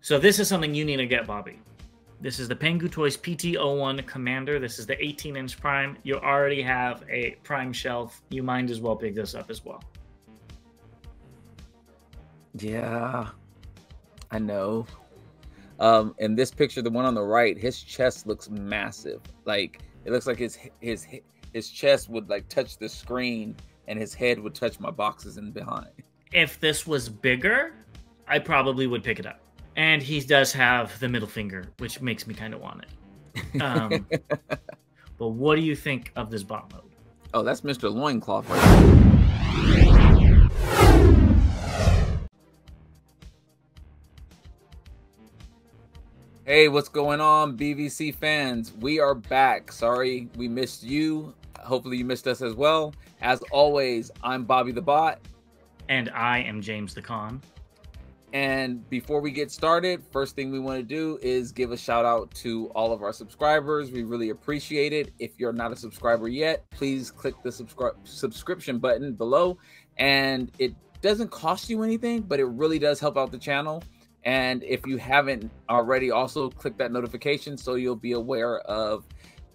So this is something you need to get, Bobby. This is the Pengu Toys PT-01 Commander. This is the 18-inch Prime. You already have a Prime shelf. You might as well pick this up as well. Yeah, I know. In this picture, the one on the right, his chest looks massive. Like it looks like his chest would like touch the screen, and his head would touch my boxes in behind. If this was bigger, I probably would pick it up. And he does have the middle finger, which makes me kind of want it. But what do you think of this bot mode? Oh, that's Mr. Loincloth right there. Hey, what's going on, BVC fans? We are back. Sorry we missed you. Hopefully you missed us as well. As always, I'm Bobby the Bot. And I am James the Con. And before we get started, first thing we want to do is give a shout out to all of our subscribers. We really appreciate it. If you're not a subscriber yet, please click the subscription button below. And it doesn't cost you anything, but it really does help out the channel. And if you haven't already, also click that notification so you'll be aware of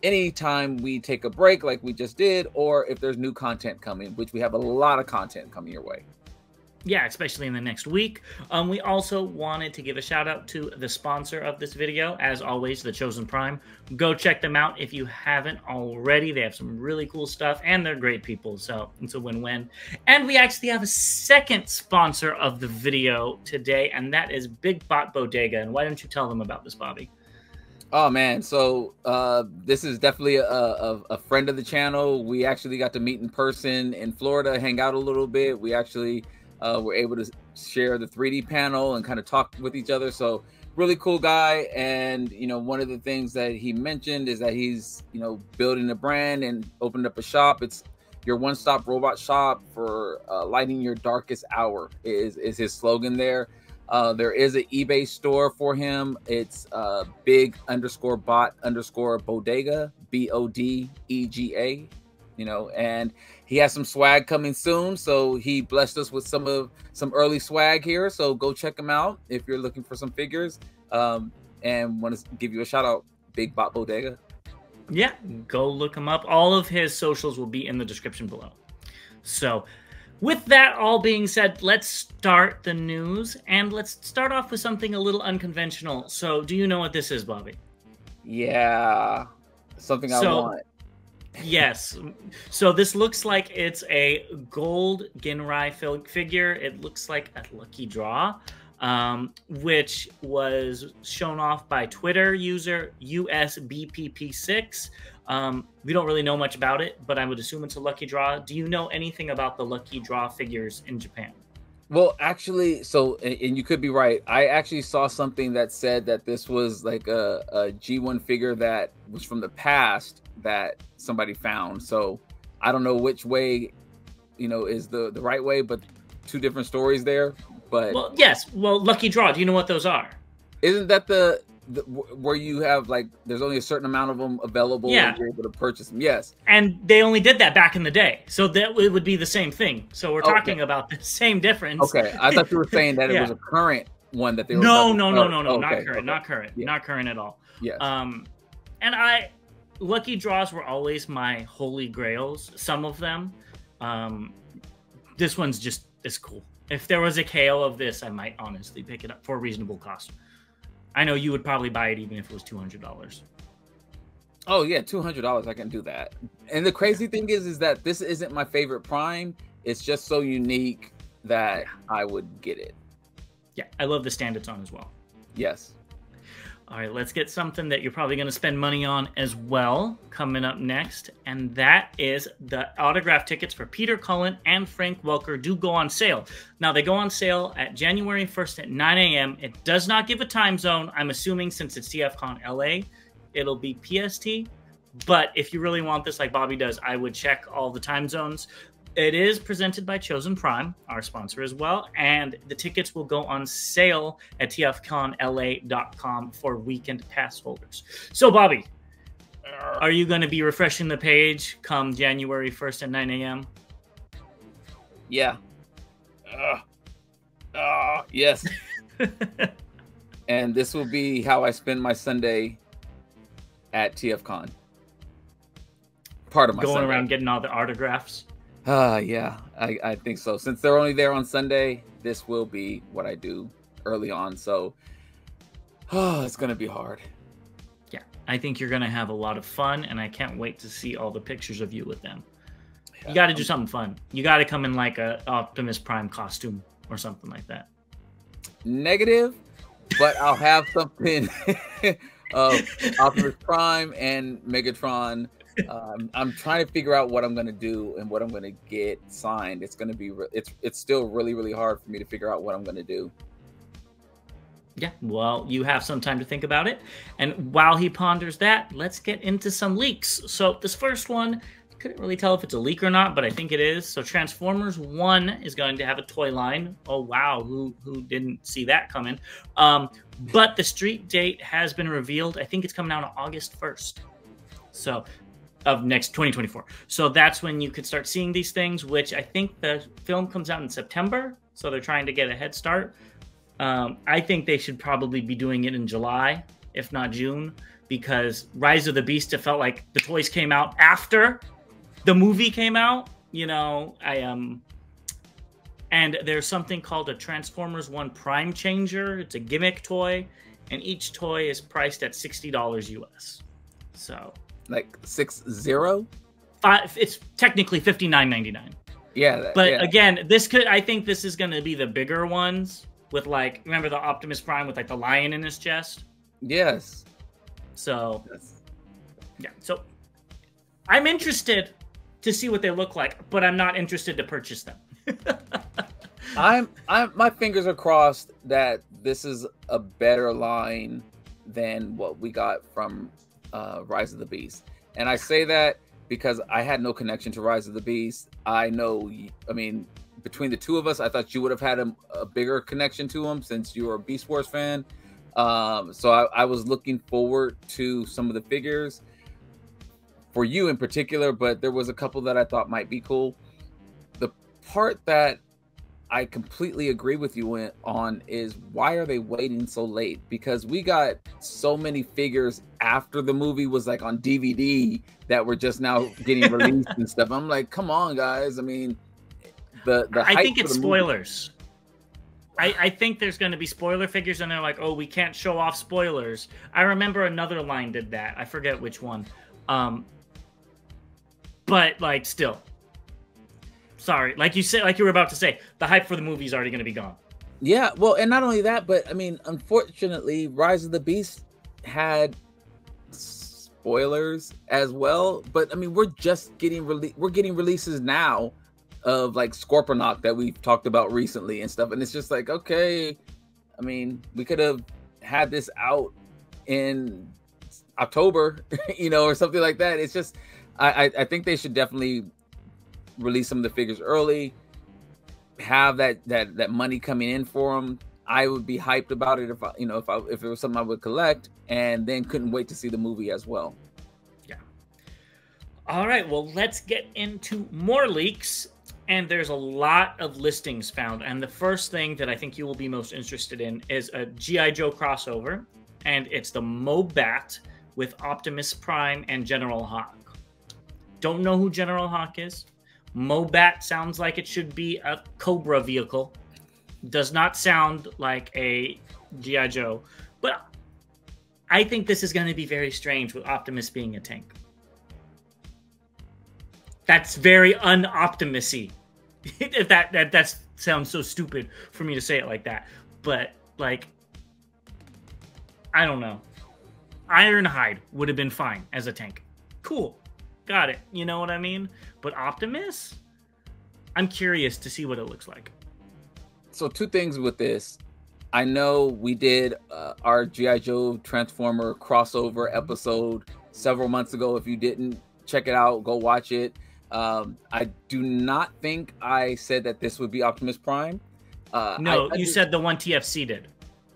anytime we take a break like we just did, or if there's new content coming, which we have a lot of content coming your way. Yeah, especially in the next week. We also wanted to give a shout out to the sponsor of this video, as always, the Chosen Prime. Go check them out if you haven't already. They have some really cool stuff, and they're great people, so it's a win-win. And we actually have a second sponsor of the video today, and that is Big Bot Bodega. And why don't you tell them about this, Bobby? Oh man, so this is definitely a friend of the channel. We actually got to meet in person in Florida, hang out a little bit. We actually we're able to share the 3D panel and kind of talk with each other. So really cool guy. And, you know, one of the things that he mentioned is that he's, you know, building a brand and opened up a shop. It's your one-stop robot shop for lighting your darkest hour is his slogan there. There is an eBay store for him. It's big_bot_bodega, BODEGA, you know, and he has some swag coming soon. So he blessed us with some early swag here. So go check him out if you're looking for some figures. And want to give you a shout out, Big Bot Bodega. Yeah, go look him up. All of his socials will be in the description below. So with that all being said, let's start the news, and let's start off with something a little unconventional. So do you know what this is, Bobby? Yeah, something I want. Yes. So this looks like it's a gold Ginrai figure. It looks like a lucky draw, which was shown off by Twitter user USBPP6. We don't really know much about it, but I would assume it's a lucky draw. Do you know anything about the lucky draw figures in Japan? Well, actually, so, and you could be right. I actually saw something that said that this was like a G1 figure that was from the past that somebody found. So I don't know which way, you know, is the right way, but two different stories there. But well, yes. Well, lucky draw. Do you know what those are? Isn't that the where you have like there's only a certain amount of them available? Yeah, and you're able to purchase them. Yes, and they only did that back in the day, so that it would be the same thing. So we're talking about the same difference. Okay, I thought you were saying that it was a current one that they were. No, not current, not current, not current at all. Yes. And lucky draws were always my holy grails. Some of them. This one's just as cool. If there was a KO of this, I might honestly pick it up for a reasonable cost. I know you would probably buy it even if it was $200. Oh yeah, $200. I can do that. And the crazy thing is that this isn't my favorite Prime. It's just so unique that I would get it. Yeah, I love the stand it's on as well. Yes. All right, let's get something that you're probably going to spend money on as well coming up next, and that is the autograph tickets for Peter Cullen and Frank Welker do go on sale. Now, they go on sale at January 1st at 9 a.m. It does not give a time zone. I'm assuming since it's TFCon LA, it'll be PST, but if you really want this like Bobby does, I would check all the time zones. It is presented by Chosen Prime, our sponsor as well, and the tickets will go on sale at tfconla.com for weekend pass holders. So, Bobby, are you going to be refreshing the page come January 1st at 9 a.m.? Yeah. Yes. And this will be how I spend my Sunday at TFCon. Part of my going Sunday. around getting all the autographs. Yeah, I think so. Since they're only there on Sunday, this will be what I do early on. So, it's gonna be hard. Yeah, I think you're gonna have a lot of fun, and I can't wait to see all the pictures of you with them. Yeah, you got to do something fun. You got to come in like a Optimus Prime costume or something like that. Negative, but I'll have something of Optimus Prime and Megatron. I'm trying to figure out what I'm going to do and what I'm going to get signed. It's going to be it's still really, really hard for me to figure out what I'm going to do. Yeah, well, you have some time to think about it. And while he ponders that, let's get into some leaks. So this first one, couldn't really tell if it's a leak or not, but I think it is. So Transformers 1 is going to have a toy line. Oh, wow. Who didn't see that coming? But the street date has been revealed. I think it's coming out on August 1st. So of next 2024. So that's when you could start seeing these things, which I think the film comes out in September. So they're trying to get a head start. I think they should probably be doing it in July, if not June, because Rise of the Beast, it felt like the toys came out after the movie came out. You know, and there's something called a Transformers 1 Prime Changer. It's a gimmick toy, and each toy is priced at $60 US. So like 60? It's technically $59.99. Yeah, but again, I think this is going to be the bigger ones with, like, remember the Optimus Prime with like the lion in his chest? Yes. So yeah, so I'm interested to see what they look like, but I'm not interested to purchase them. My fingers are crossed that this is a better line than what we got from Rise of the Beast. And I say that because I had no connection to Rise of the Beast. I mean, between the two of us, I thought you would have had a bigger connection to him since you were a Beast Wars fan. So I was looking forward to some of the figures for you in particular, but there was a couple that I thought might be cool. The part that I completely agree with you on is, why are they waiting so late? Because we got so many figures after the movie was like on DVD that were just now getting released and stuff. I'm like, come on, guys. I mean, I think it's spoilers. I think there's going to be spoiler figures, and they're like, oh, we can't show off spoilers. I remember another line did that. I forget which one. But, like, still. Sorry. Like you said, like you were about to say, the hype for the movie is already going to be gone. Yeah, well, and not only that, but, I mean, unfortunately, Rise of the Beast had spoilers as well. But, I mean, we're getting releases now of like Scorponok that we've talked about recently and stuff, and it's just like, okay, I mean, we could have had this out in October, you know, or something like that. It's just, I think they should definitely release some of the figures early, have that money coming in for them. I would be hyped about it if it was something I would collect, and then couldn't wait to see the movie as well. Yeah. All right, well, let's get into more leaks. And there's a lot of listings found. And the first thing that I think you will be most interested in is a G.I. Joe crossover. And it's the Mobat with Optimus Prime and General Hawk. Don't know who General Hawk is. Mobat sounds like it should be a Cobra vehicle. Does not sound like a G.I. Joe. But I think this is going to be very strange with Optimus being a tank. That's very un-Optimus-y. If that sounds so stupid for me to say it like that. But, like, I don't know. Ironhide would have been fine as a tank. Cool. Got it. You know what I mean? But Optimus? I'm curious to see what it looks like. So 2 things with this. I know we did our G.I. Joe Transformer crossover episode several months ago. If you didn't check it out, go watch it. I do not think I said that this would be Optimus Prime. No, you said the one TFC did.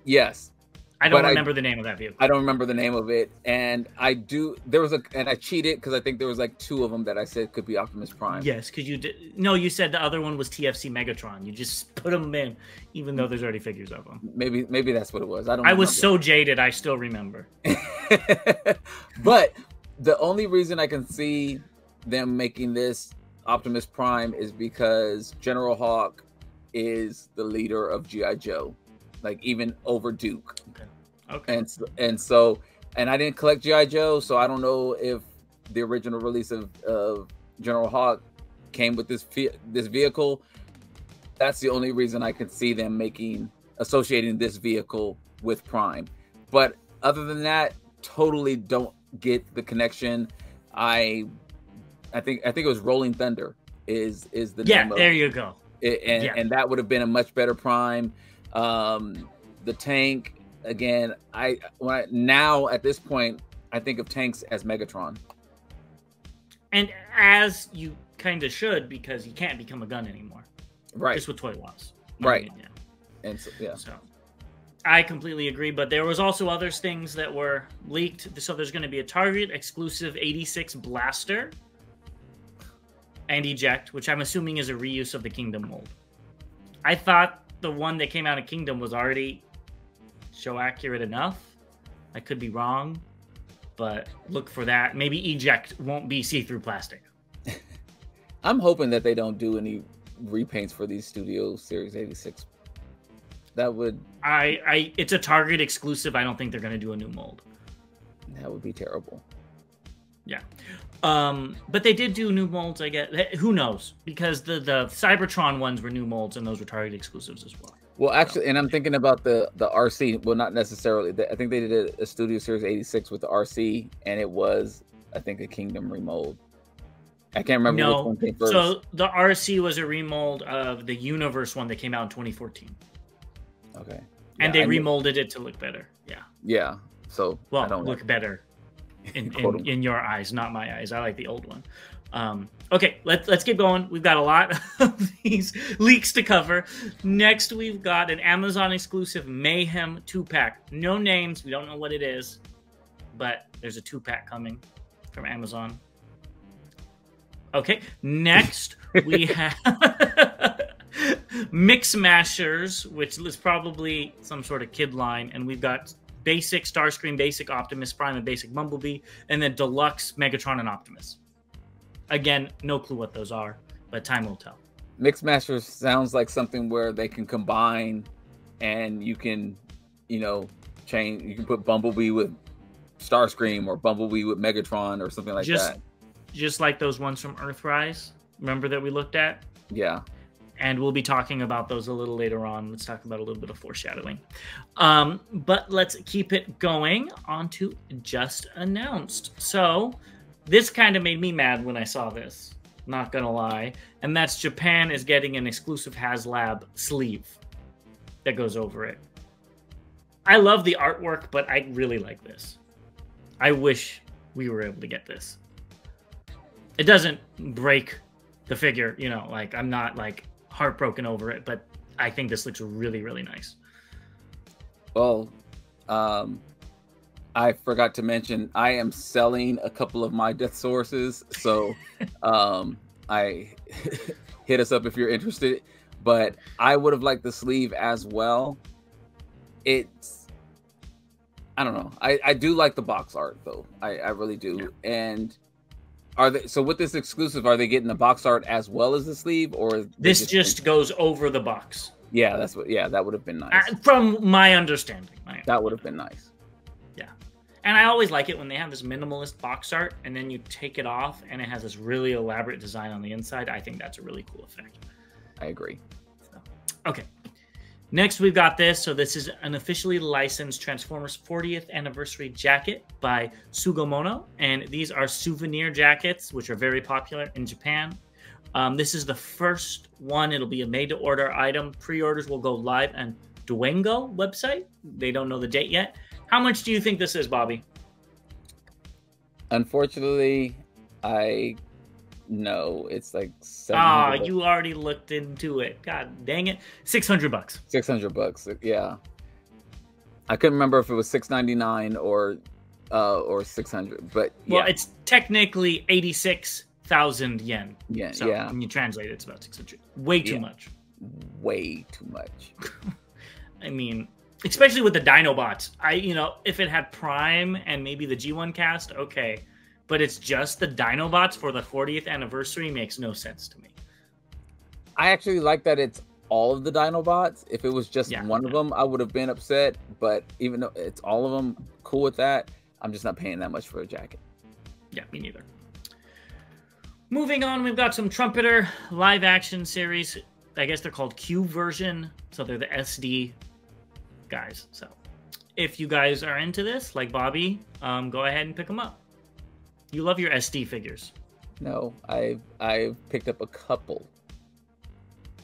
Yes. I don't remember the name of that vehicle. I don't remember the name of it, and I do. There was and I cheated because I think there was like 2 of them that I said could be Optimus Prime. Yes, because you did. No, you said the other one was TFC Megatron. You just put them in, even though there's already figures of them. Maybe that's what it was. I don't. I was so jaded. I still remember. But the only reason I can see them making this Optimus Prime is because General Hawk is the leader of G.I. Joe, like even over Duke. Okay. And I didn't collect G.I. Joe, so I don't know if the original release of General Hawk came with this vehicle. That's the only reason I could see them associating this vehicle with Prime. But other than that, totally don't get the connection. I think it was Rolling Thunder is the name of there you go. And that would have been a much better Prime. The tank, again, now at this point I think of tanks as Megatron. And as you kind of should, because you can't become a gun anymore. Right. Just with toy was. Right. Yeah. And so I completely agree, but there was also other things that were leaked. So there's going to be a Target exclusive 86 blaster and eject, which I'm assuming is a reuse of the Kingdom mold. I thought the one that came out of Kingdom was already show accurate enough. I could be wrong, but look for that. Maybe eject won't be see-through plastic. I'm hoping that they don't do any repaints for these Studio Series 86. That would... It's a Target exclusive. I don't think they're going to do a new mold. That would be terrible. Yeah. But they did do new molds, I guess. Who knows? Because the Cybertron ones were new molds, and those were Target exclusives as well. Well, actually, and I'm thinking about the RC. Well, not necessarily. I think they did a Studio Series 86 with the RC, and it was, I think, a Kingdom remold. I can't remember which one came first. So the RC was a remold of the Universe one that came out in 2014. Okay. And they remolded it to look better. Yeah. Yeah. So I don't look better in your eyes, not my eyes. I like the old one. Okay, let's keep going. We've got a lot of these leaks to cover. Next, we've got an Amazon exclusive Mayhem 2-pack. No names. We don't know what it is, but there's a 2-pack coming from Amazon. Okay, next we have Mix Mashers, which is probably some sort of kid line, and we've got basic Starscream, basic Optimus Prime, and basic Bumblebee, and then deluxe Megatron and Optimus. Again, no clue what those are, but time will tell. Mix Mashers sounds like something where they can combine, and you can, change. You can put Bumblebee with Starscream or Bumblebee with Megatron or something like that. Just like those ones from Earthrise, remember that we looked at? Yeah. And we'll be talking about those a little later on. Let's talk about a little bit of foreshadowing. But let's keep it going on to Just Announced. So this kind of made me mad when I saw this, not gonna lie. And that's Japan is getting an exclusive HasLab sleeve that goes over it. I love the artwork, but I really like this. I wish we were able to get this. It doesn't break the figure, like I'm not like heartbroken over it, but I think this looks really, really nice. Well, I forgot to mention I am selling a couple of my death sources, so I hit us up if you're interested. But I would have liked the sleeve as well. I don't know. I do like the box art though. I really do. Yeah. And so with this exclusive, are they getting the box art as well as the sleeve, or this just goes over the box? Yeah, that would have been nice. From my understanding. That would have been nice. Yeah. And I always like it when they have this minimalist box art and then you take it off and it has this really elaborate design on the inside. I think that's a really cool effect. I agree. So, okay. Next, we've got this. So this is an officially licensed Transformers 40th anniversary jacket by Sugimono. And these are souvenir jackets, which are very popular in Japan. This is the first one. It'll be a made-to-order item. Pre-orders will go live on Duengo website. They don't know the date yet. How much do you think this is, Bobby? Unfortunately, I know it's like $700. You already looked into it. God dang it. $600. $600, yeah. I couldn't remember if it was $699 or 600, but yeah. Well, it's technically 86,000 yen. Yeah, so yeah. When you translate it, it's about 600. Way too much. Way too much. I mean, especially with the Dinobots. If it had Prime and maybe the G1 cast, okay. But it's just the Dinobots for the 40th anniversary makes no sense to me. I actually like that it's all of the Dinobots. If it was just one of them, I would have been upset. But even though it's all of them, cool with that. I'm just not paying that much for a jacket. Yeah, me neither. Moving on, we've got some Trumpeter live action series. I guess they're called Q version. So they're the SD guys. So if you guys are into this, like Bobby, go ahead and pick them up. You love your SD figures. No, I've picked up a couple.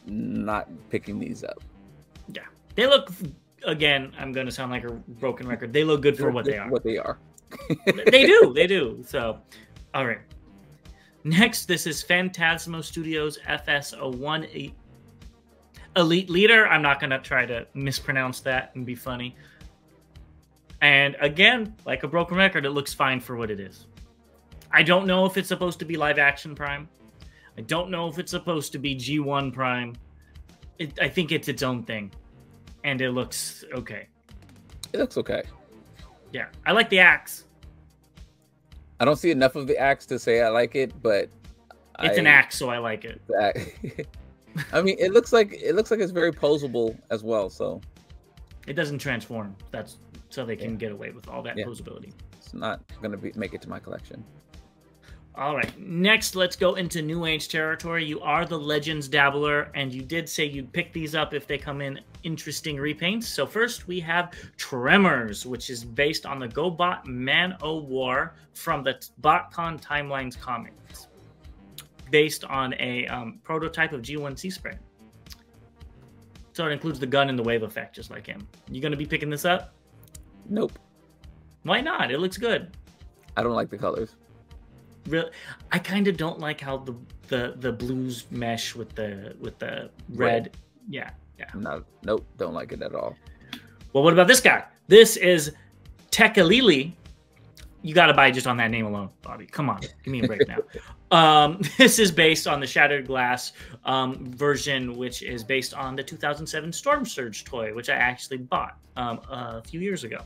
Not picking these up. Yeah, they look. Again, I'm going to sound like a broken record. They look good for what they are. What they are. They do. They do. So, all right. Next, this is Phantasmo Studios FS01 Elite Leader. I'm not going to try to mispronounce that and be funny. And again, like a broken record, it looks fine for what it is. I don't know if it's supposed to be live action Prime. I don't know if it's supposed to be G1 Prime. I think it's its own thing. And it looks okay. It looks okay. Yeah. I like the axe. I don't see enough of the axe to say I like it, but it's an axe, so I like it. I mean, it looks like it's very posable as well, so it doesn't transform. That's so they can get away with all that posability. It's not gonna make it to my collection. All right, next, let's go into New Age territory. You are the Legends dabbler, and you did say you'd pick these up if they come in interesting repaints. So first, we have Tremors, which is based on the GoBot Man-O-War from the BotCon Timelines comics, based on a prototype of G1 Sea Spray. So it includes the gun and the wave effect, just like him. You going to be picking this up? Nope. Why not? It looks good. I don't like the colors. Really, I kind of don't like how the blues mesh with the red. Yeah. No, nope, don't like it at all. Well, what about this guy? This is Tekalili. You got to buy just on that name alone, Bobby. Come on, give me a break now. This is based on the Shattered Glass version, which is based on the 2007 Storm Surge toy, which I actually bought a few years ago.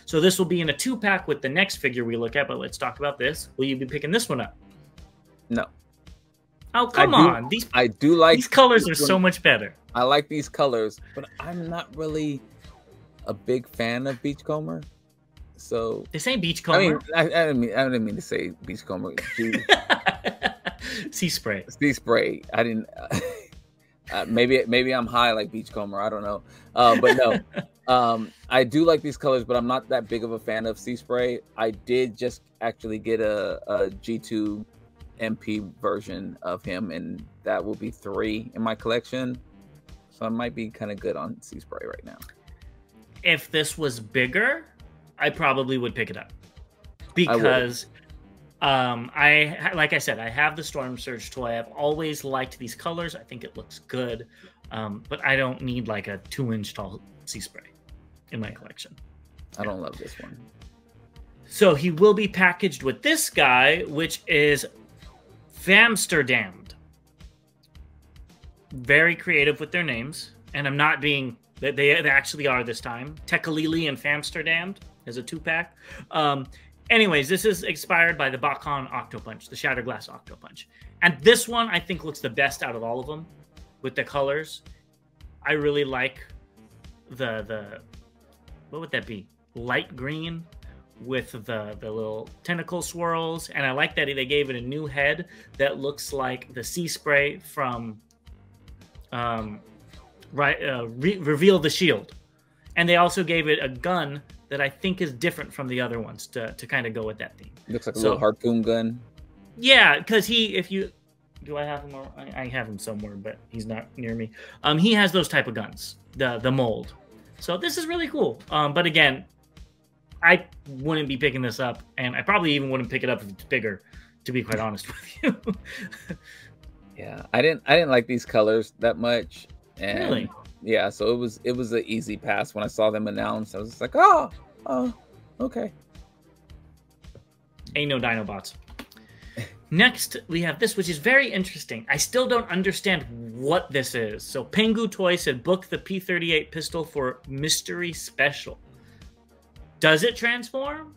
So this will be in a 2-pack with the next figure we look at, but let's talk about this. Will you be picking this one up? No. Oh, come on. I do like these colors are so much better. I like these colors, but I'm not really a big fan of Beachcomber. So they say Beachcomber. I didn't mean to say Beachcomber. Sea Spray. Sea Spray. I didn't. Maybe I'm high like Beachcomber. I don't know. But no. I do like these colors, but I'm not that big of a fan of Sea Spray. I did just actually get a G2 MP version of him, and that will be 3 in my collection. So I might be kind of good on Sea Spray right now. If this was bigger, I probably would pick it up because like I said, I have the Storm Surge toy. I've always liked these colors. I think it looks good, but I don't need like a 2-inch tall Sea Spray in my collection. I don't love this one. So he will be packaged with this guy, which is Famsterdammed. Very creative with their names, and I'm not being. They actually are this time. Tekalili and Famsterdammed as a 2-pack. Anyways, this is inspired by the BotCon Octopunch, the Shattered Glass Octopunch. And this one, I think, looks the best out of all of them with the colors. I really like the what would that be? Light green with the little tentacle swirls. And I like that they gave it a new head that looks like the Sea Spray from Reveal the Shield. And they also gave it a gun that I think is different from the other ones to kind of go with that theme. Looks like a little harpoon gun. Yeah, because do I have him? I have him somewhere, but he's not near me. He has those type of guns, the mold. So this is really cool. But again, I wouldn't be picking this up, and I probably even wouldn't pick it up if it's bigger, to be quite honest with you. Yeah, I didn't like these colors that much. And really? yeah, so it was an easy pass when I saw them announced. I was just like, oh, okay. Ain't no Dinobots. Next, we have this, which is very interesting. I still don't understand what this is. So Pengu Toy said, book the P38 pistol for mystery special. Does it transform?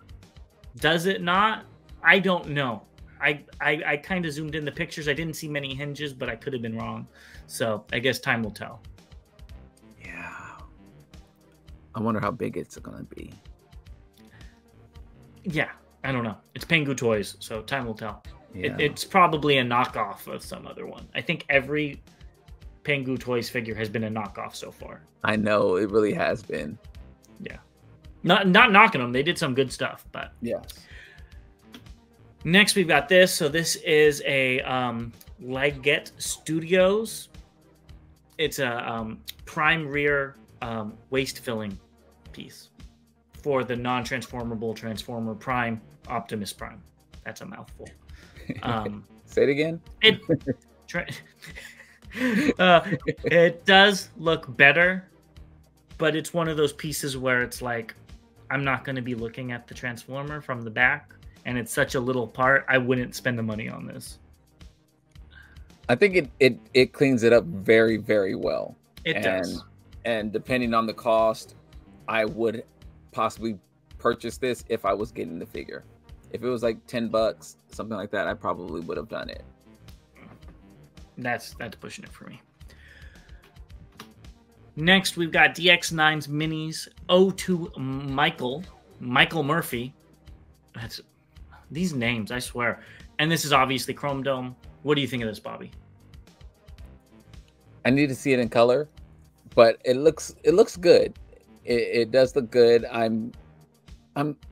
Does it not? I don't know. I kind of zoomed in the pictures. I didn't see many hinges, but I could have been wrong. So I guess time will tell. Yeah. I wonder how big it's going to be. Yeah, I don't know. It's Pengu Toys, so time will tell. Yeah. It's probably a knockoff of some other one. I think every Pengu Toys figure has been a knockoff so far. I know, it really has been. Yeah. Not knocking them. They did some good stuff, but... Yes. Next, we've got this. So this is a Liget Studios. It's a prime rear waist filling piece for the non-transformable Transformer Prime Optimus Prime. That's a mouthful. Say it again. It does look better, but it's one of those pieces where it's like, I'm not going to be looking at the Transformer from the back, and it's such a little part. I wouldn't spend the money on this. I think it cleans it up very, very well. It does. And depending on the cost, I would possibly purchase this if I was getting the figure. If it was like $10, something like that, I probably would have done it. That's pushing it for me. Next, we've got DX9's Minis O2 Michael Murphy. That's these names, I swear. And this is obviously Chrome Dome. What do you think of this, Bobby? I need to see it in color, but it looks good. It does look good. I'm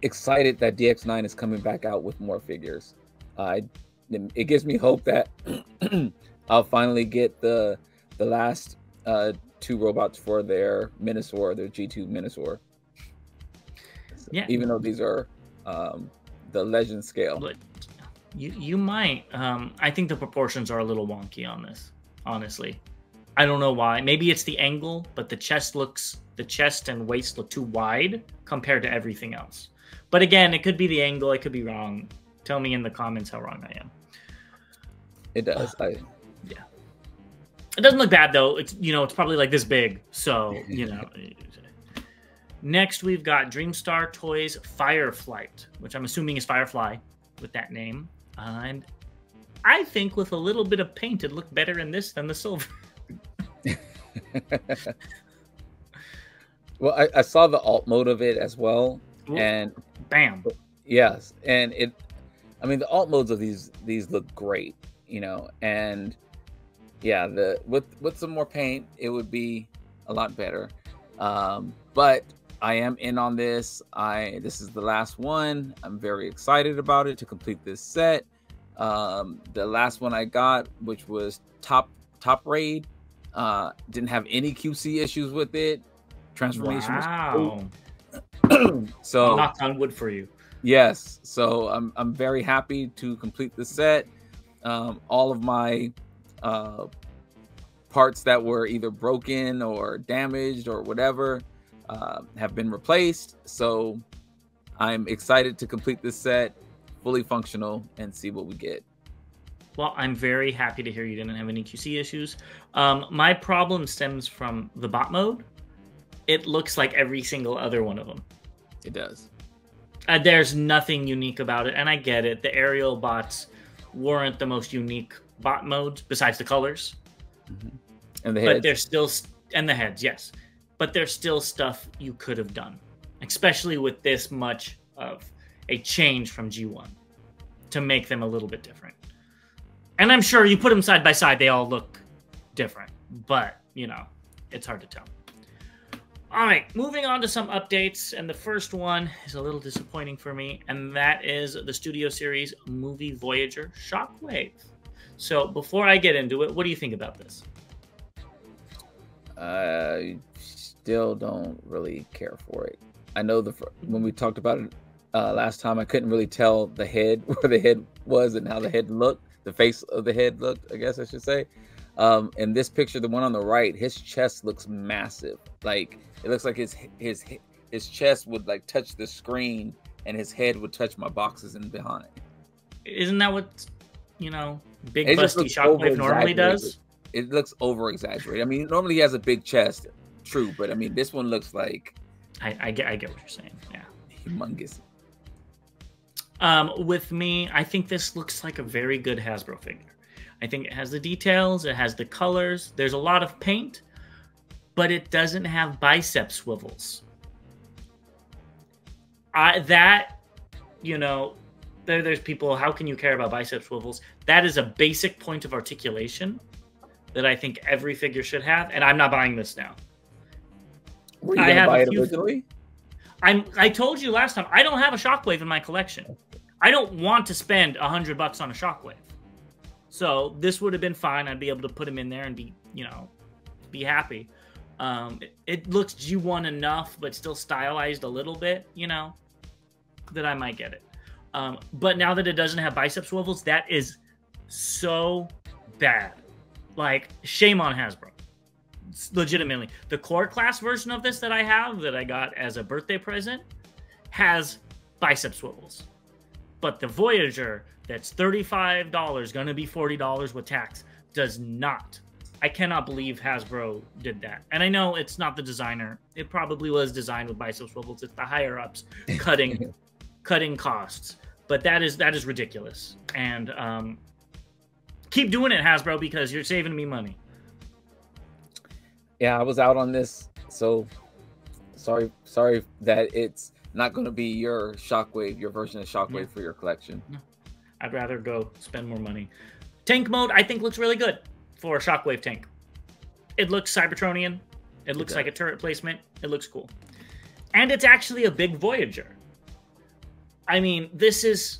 excited that DX9 is coming back out with more figures. It gives me hope that I'll finally get the last 2 robots for their Minosaur, their G2 Minosaur. Yeah. Even though these are the legend scale. But you might. I think the proportions are a little wonky on this, honestly. I don't know why. Maybe it's the angle, but the chest and waist look too wide compared to everything else. But again, it could be the angle. I could be wrong. Tell me in the comments how wrong I am. It does. Yeah. It doesn't look bad though. It's it's probably like this big. So Next, we've got Dreamstar Toys Fireflight, which I'm assuming is Firefly with that name. And I think with a little bit of paint, it'd look better in this than the silver. Well, I saw the alt mode of it as well. Ooh, and bam. Yes. And the alt modes of these look great, and yeah, with some more paint, it would be a lot better. But I am in on this. This is the last one. I'm very excited about it to complete this set. The last one I got, which was Top Raid, didn't have any QC issues with it. Transformation was cool. So knock on wood for you. Yes. So I'm very happy to complete the set. All of my parts that were either broken or damaged or whatever have been replaced. So I'm excited to complete this set, fully functional, and see what we get. Well, I'm very happy to hear you didn't have any QC issues. My problem stems from the bot mode. It looks like every single other one of them. It does. There's nothing unique about it, and I get it. The aerial bots weren't the most unique bot modes besides the colors. Mm-hmm. And the heads. But there's still, and the heads, yes. But there's still stuff you could have done, especially with this much of a change from G1 to make them a little bit different. And I'm sure you put them side by side, they all look different, but it's hard to tell. All right, moving on to some updates, and the first one is a little disappointing for me, and that is the Studio Series Movie Voyager Shockwave. So before I get into it, what do you think about this? I still don't really care for it. I know when we talked about it last time, I couldn't really tell the head, where the head was and how the head looked, the face of the head looked, I guess I should say. In this picture, the one on the right, his chest looks massive. Like it looks like his chest would like touch the screen, and his head would touch my boxes in behind. Isn't that what, you know, big busty Shockwave normally does? It looks over exaggerated. I mean, normally he has a big chest, true, but I mean, this one looks like I get what you're saying. Yeah, humongous. With me, I think this looks like a very good Hasbro figure. I think it has the details, it has the colors. There's a lot of paint, but it doesn't have bicep swivels. You know, there's people, how can you care about bicep swivels? That is a basic point of articulation that I think every figure should have, and I'm not buying this now. Were you gonna buy it originally? I told you last time, I don't have a Shockwave in my collection. I don't want to spend $100 on a Shockwave. So this would have been fine. I'd be able to put him in there and be, you know, be happy. It looks G1 enough, but still stylized a little bit, you know, that I might get it. But now that it doesn't have bicep swivels, that is so bad. Like, shame on Hasbro. Legitimately. The core class version of this that I have, that I got as a birthday present, has bicep swivels. But the Voyager, that's $35, gonna be $40 with tax, does not. I cannot believe Hasbro did that. And I know it's not the designer. It probably was designed with bicep swivels. It's the higher ups cutting costs. But that is ridiculous. And keep doing it, Hasbro, because you're saving me money. Yeah, I was out on this, so sorry that it's not going to be your Shockwave, your version of Shockwave for your collection. No. I'd rather go spend more money. Tank mode, I think, looks really good for a Shockwave tank. It looks Cybertronian. It looks like a turret placement. It looks cool. And it's actually a big Voyager. I mean, this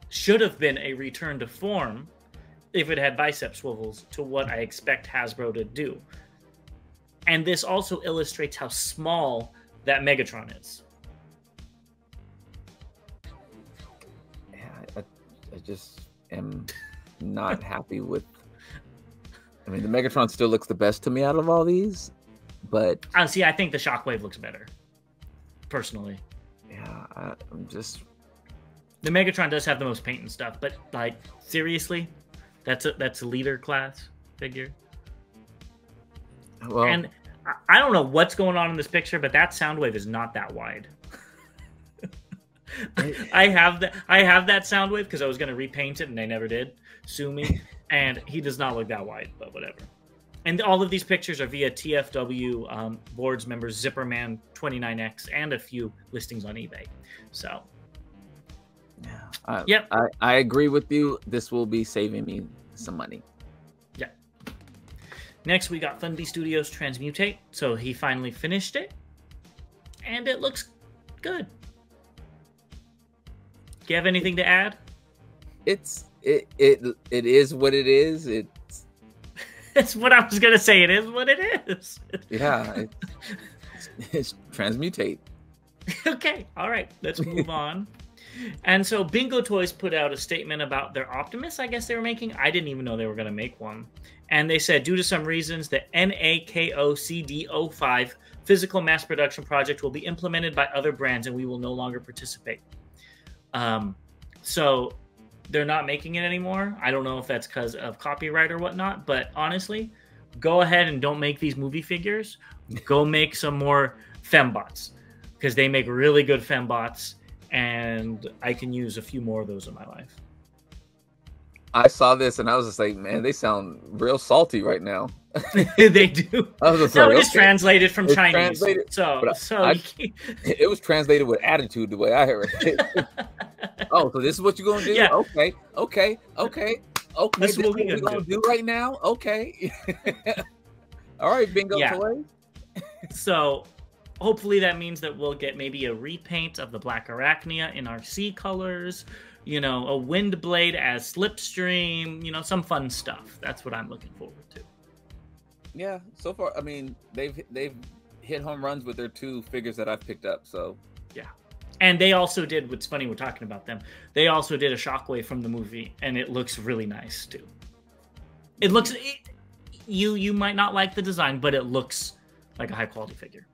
should have been a return to form if it had bicep swivels to what I expect Hasbro to do. And this also illustrates how small that Megatron is. Yeah, I just am not happy with... I mean, the Megatron still looks the best to me out of all these, but... See, I think the Shockwave looks better, personally. Yeah, I'm just... The Megatron does have the most paint and stuff, but, like, seriously? That's a leader class figure? Well, and I don't know what's going on in this picture, but that Soundwave is not that wide. I have that Soundwave because I was going to repaint it and they never did. Sue me. And he does not look that wide, but whatever. And all of these pictures are via TFW boards members, Zipperman 29X, and a few listings on eBay. So, yeah, I agree with you. This will be saving me some money. Yeah. Next, we got Funby Studios Transmutate. So he finally finished it, and it looks good. Do you have anything to add? It is what it is. That's what I was gonna say. It is what it is. Yeah, it's Transmutate. Okay, all right. Let's move on. And so Bingo Toys put out a statement about their Optimus, I guess they were making. I didn't even know they were going to make one. And they said, due to some reasons, the NAKOCD05 physical mass production project will be implemented by other brands and we will no longer participate. So they're not making it anymore. I don't know if that's because of copyright or whatnot, but honestly, go ahead and don't make these movie figures. Go make some more fembots because they make really good fembots. And I can use a few more of those in my life. I saw this and I was just like, man, they sound real salty right now. They do. I was just like, it's translated from Chinese. Translated, it was translated with attitude the way I heard it. Oh, so this is what you're going to do? Yeah. Okay. This is what we're going to do right now? Okay. All right, Bingo Toys. So... hopefully that means that we'll get maybe a repaint of the Black Arachnia in our C colors, you know, a Wind Blade as Slipstream, you know, some fun stuff. That's what I'm looking forward to. Yeah, so far, I mean, they've hit home runs with their two figures that I've picked up, so. Yeah. And they also did, what's funny, we're talking about them, they also did a Shockwave from the movie, and it looks really nice, too. It looks... you might not like the design, but it looks like a high quality figure.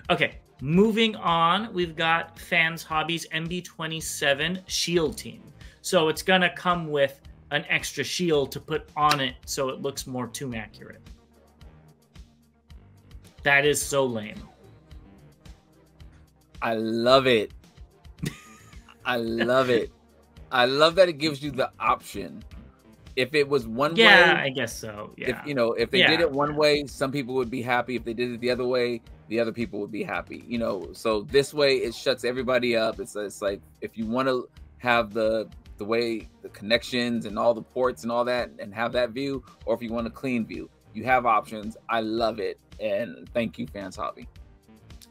Okay, moving on, we've got Fans Hobbies MB27 Shield Team. So it's gonna come with an extra shield to put on it so it looks more tomb accurate. That is so lame. I love it. I love it. I love that it gives you the option. If it was one way, I guess so. Yeah. If they did it one way, some people would be happy. If they did it the other way, the other people would be happy. So this way it shuts everybody up. It's like if you want to have the way the connections and all the ports and all that and have that view, or if you want a clean view, you have options. I love it, and thank you, Fans Hobby.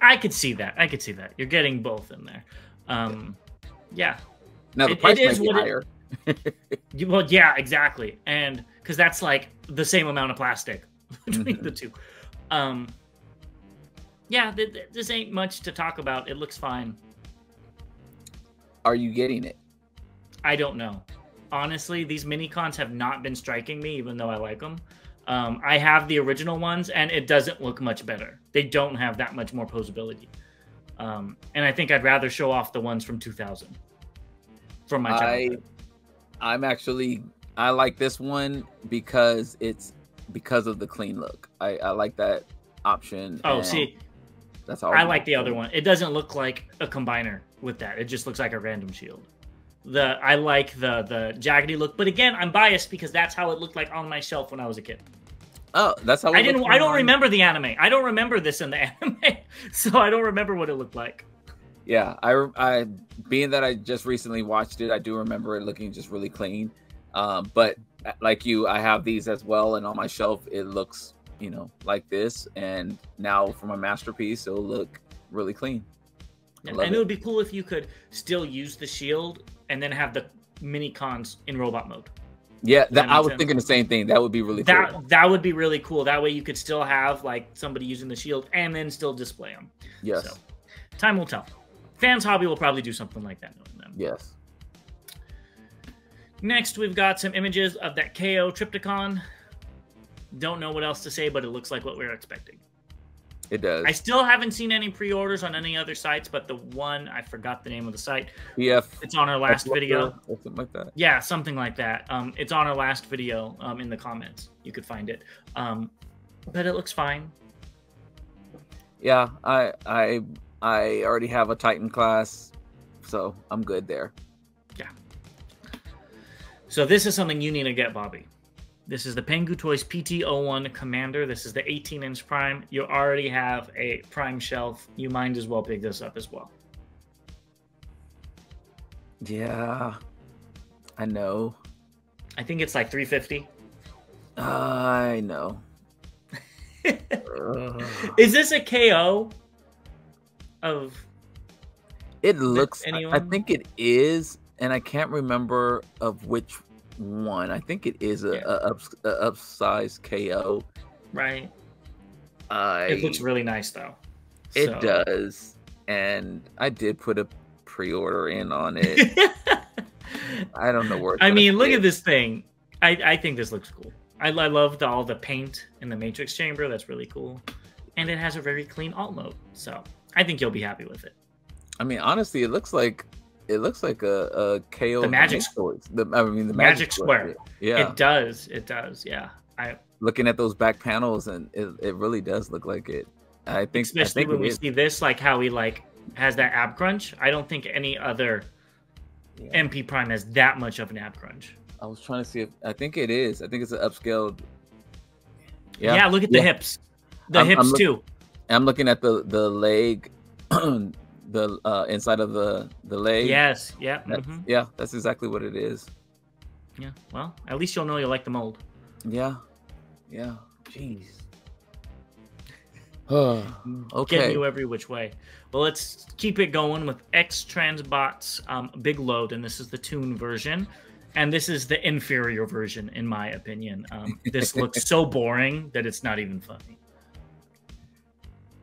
I could see that. You're getting both in there. Yeah. Now the price might be higher. Well, yeah, exactly, and because that's like the same amount of plastic between the two. Yeah, this ain't much to talk about. It looks fine. Are you getting it? I don't know. Honestly, these mini cons have not been striking me, even though I like them. I have the original ones, and it doesn't look much better. They don't have that much more posability. And I think I'd rather show off the ones from 2000 from my childhood. I like this one because of the clean look. I like that option. Oh, see, that's all. I like the other one. It doesn't look like a combiner with that. It just looks like a random shield. I like the jaggedy look, but again, I'm biased because that's how it looked like on my shelf when I was a kid. Oh, that's how I don't remember the anime. I don't remember this in the anime, so I don't remember what it looked like. Yeah, I being that I just recently watched it, I do remember it looking just really clean. But like you, I have these as well, and on my shelf it looks, like this. And now for my masterpiece, it'll look really clean. And it would be cool if you could still use the shield and then have the mini cons in robot mode. Yeah, I was thinking the same thing. That would be really cool. That would be really cool. That way you could still have like somebody using the shield and then still display them. Yes. So, time will tell. Fans Hobby will probably do something like that. Knowing them. Yes. Next, we've got some images of that KO Triptychon. Don't know what else to say, but it looks like what we were expecting. It does. I still haven't seen any pre-orders on any other sites, but the one, I forgot the name of the site. It's on our last video. Or something like that. Yeah, something like that. It's on our last video in the comments. You could find it. But it looks fine. Yeah, I already have a Titan class, so I'm good there. Yeah. So this is something you need to get, Bobby. This is the Pengu Toys PT-01 Commander. This is the 18-inch Prime. You already have a Prime shelf. You might as well pick this up as well. Yeah, I know. I think it's like $350. I know. Is this a KO of? It looks. I think it is, and I can't remember of which one. I think it is a upsized KO. Right. It looks really nice though. It does, and I did put a pre-order in on it. I don't know where. I mean, look at this thing. I think this looks cool. I love all the paint in the Matrix chamber. That's really cool, and it has a very clean alt mode. So I think you'll be happy with it. I mean, honestly, it looks like a KO. The Magic Square. The Magic Square. Yeah, it does. It does. Yeah. Looking at those back panels, and it really does look like it. I think, especially when we see this, like how he has that ab crunch. I don't think any other MP Prime has that much of an ab crunch. I was trying to see if I think it is. I think it's an upscaled. Yeah, look at the hips. The hips too. I'm looking at the leg, the inside of the leg. Yes. Yeah. Yeah, that's exactly what it is. Yeah. Well, at least you'll know you like the mold. Yeah. Yeah. Jeez. Okay. Getting you every which way. Well, let's keep it going with X Transbot's Big Load, and this is the Toon version. And this is the inferior version, in my opinion. This looks so boring that it's not even funny.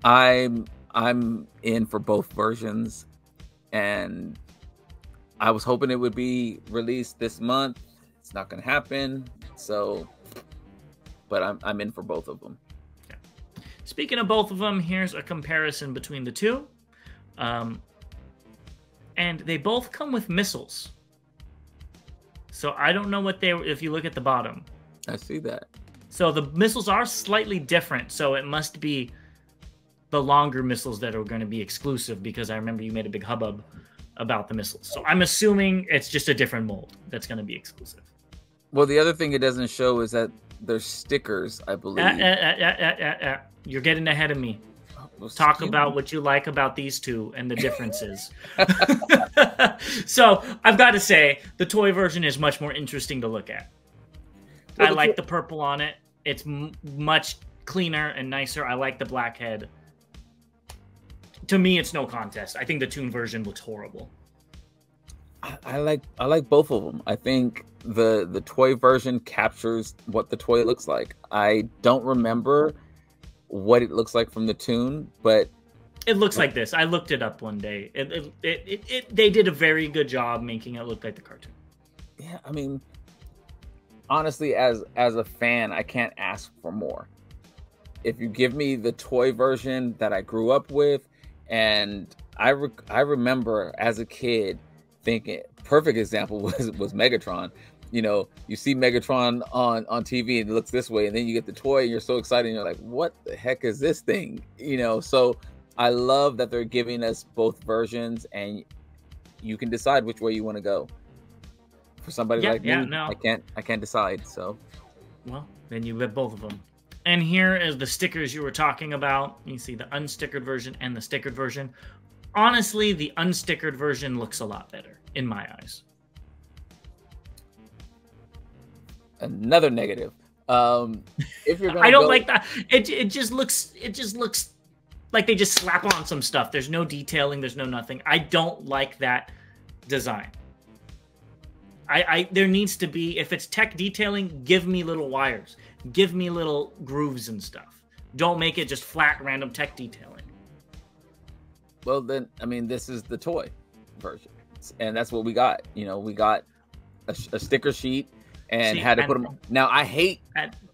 I'm in for both versions, and I was hoping it would be released this month. It's not going to happen, so but I'm in for both of them. Okay. Speaking of both of them, here's a comparison between the two. And they both come with missiles. So I don't know what if you look at the bottom. I see that. So the missiles are slightly different. So it must be the longer missiles that are going to be exclusive, because I remember you made a big hubbub about the missiles. So I'm assuming it's just a different mold that's going to be exclusive. Well, the other thing it doesn't show is that there's stickers, I believe. You're getting ahead of me. Talk about what you like about these two and the differences. So I've got to say, the toy version is much more interesting to look at. Well, I like the purple on it. It's much cleaner and nicer. I like the black head. To me, it's no contest. I think the Toon version looks horrible. I like both of them. I think the toy version captures what the toy looks like. I don't remember what it looks like from the Toon, but it looks like this. I looked it up one day. They did a very good job making it look like the cartoon. Yeah, I mean, honestly, as a fan, I can't ask for more. If you give me the toy version that I grew up with, and I remember as a kid thinking, perfect example was Megatron. You know, you see Megatron on TV and it looks this way, and then you get the toy and you're so excited and you're like, what the heck is this thing? You know, so I love that they're giving us both versions and you can decide which way you want to go. For somebody like me, no. I can't decide. So, well, then you get both of them. And here is the stickers you were talking about. You see the unstickered version and the stickered version. Honestly, the unstickered version looks a lot better in my eyes. Another negative. If you're I don't like that. It just looks like they just slap on some stuff. There's no detailing. There's no nothing. I don't like that design. There needs to be, if it's tech detailing, give me little wires. Give me little grooves and stuff. Don't make it just flat random tech detailing. Well, then, I mean, this is the toy version. And that's what we got. You know, we got a sticker sheet and had to put them. Now, I hate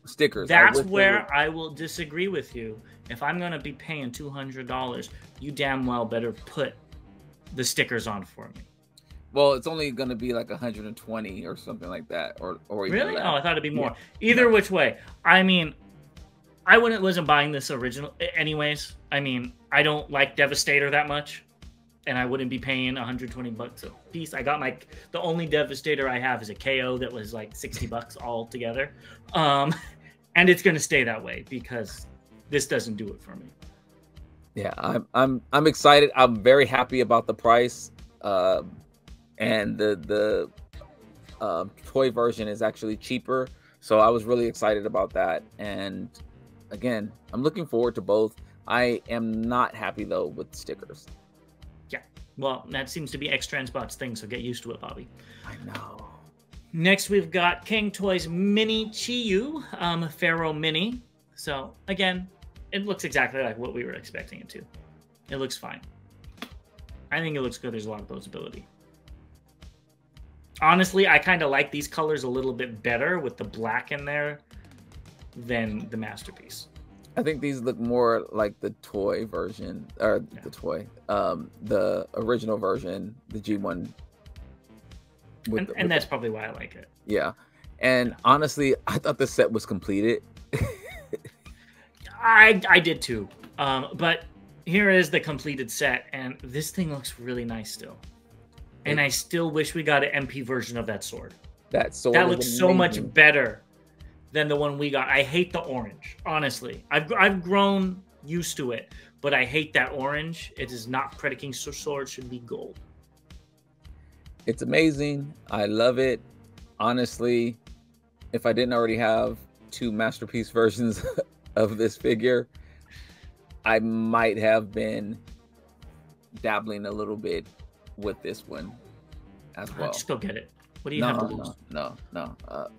stickers. That's where I will disagree with you. If I'm going to be paying $200, you damn well better put the stickers on for me. Well, it's only going to be like 120 or something like that, or even really? That. Oh, I thought it'd be more. Yeah. Either which way. I mean, I wasn't buying this original anyways. I mean, I don't like Devastator that much, and I wouldn't be paying 120 bucks a piece. I got the only Devastator I have is a KO that was like 60 bucks all together, and it's going to stay that way because this doesn't do it for me. Yeah, I'm excited. I'm very happy about the price. And the toy version is actually cheaper, so I was really excited about that. And again, I'm looking forward to both. I am not happy though with stickers. Yeah, well, that seems to be X-Transbot's thing, so get used to it, Bobby. I know. Next, we've got King Toys Mini Chiyu, Pharaoh Mini. So again, it looks exactly like what we were expecting it to. It looks fine. I think it looks good. There's a lot of posability. Honestly, I kind of like these colors a little bit better with the black in there than the Masterpiece. I think these look more like the toy version, or the original version, the G1. And that's probably why I like it. Yeah. And honestly, I thought the set was completed. I did too. But here is the completed set, and this thing looks really nice still. And I still wish we got an MP version of that sword. That sword that looks so much better than the one we got. I hate the orange, honestly. I've grown used to it, but I hate that orange. It is not Predaking sword. Should be gold. It's amazing. I love it. Honestly, if I didn't already have 2 Masterpiece versions of this figure, I might have been dabbling a little bit with this one as well. Just go get it. What do you have to lose? No.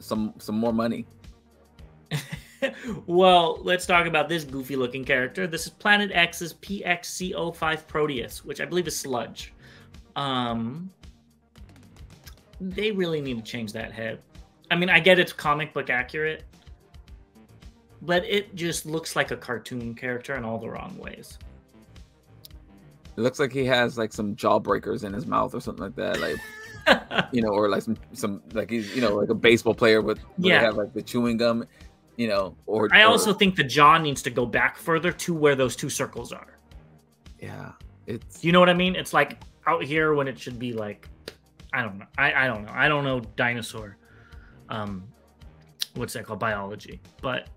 Some more money. Well, let's talk about this goofy looking character. This is Planet X's PXCO5 Proteus, which I believe is Sludge. They really need to change that head. I mean, I get it's comic book accurate, but it just looks like a cartoon character in all the wrong ways. It looks like he has like some jawbreakers in his mouth or something like that, like you know, or like some like he's, you know, like a baseball player with they have like the chewing gum, you know. Or I also think the jaw needs to go back further to where those two circles are. Yeah, it's, you know what I mean? It's like out here when it should be like, I don't know. I don't know. I don't know dinosaur. What's that called? Biology. But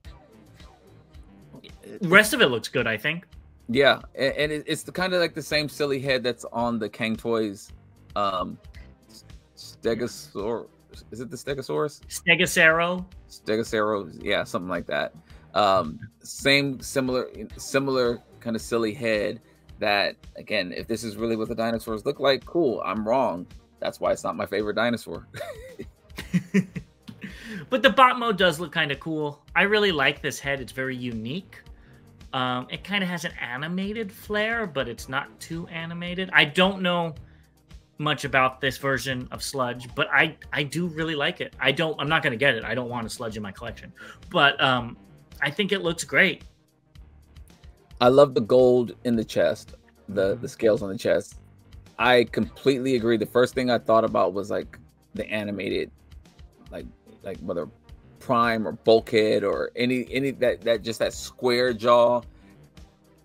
the rest of it looks good, I think. Yeah, and it's the kind of like the same silly head that's on the Kang Toys Stegosaurus. Is it the Stegosaurus? Stegosero, yeah, something like that. Same similar kind of silly head that, again, if this is really what the dinosaurs look like, cool, I'm wrong. That's why it's not my favorite dinosaur. But the bot mode does look kind of cool. I really like this head. It's very unique. It kind of has an animated flair, but it's not too animated. I don't know much about this version of Sludge, but I do really like it. I'm not going to get it. I don't want a Sludge in my collection, but I think it looks great. I love the gold in the chest, the scales on the chest. I completely agree. The first thing I thought about was like the animated, like whether Prime or Bulkhead or any that just that square jaw,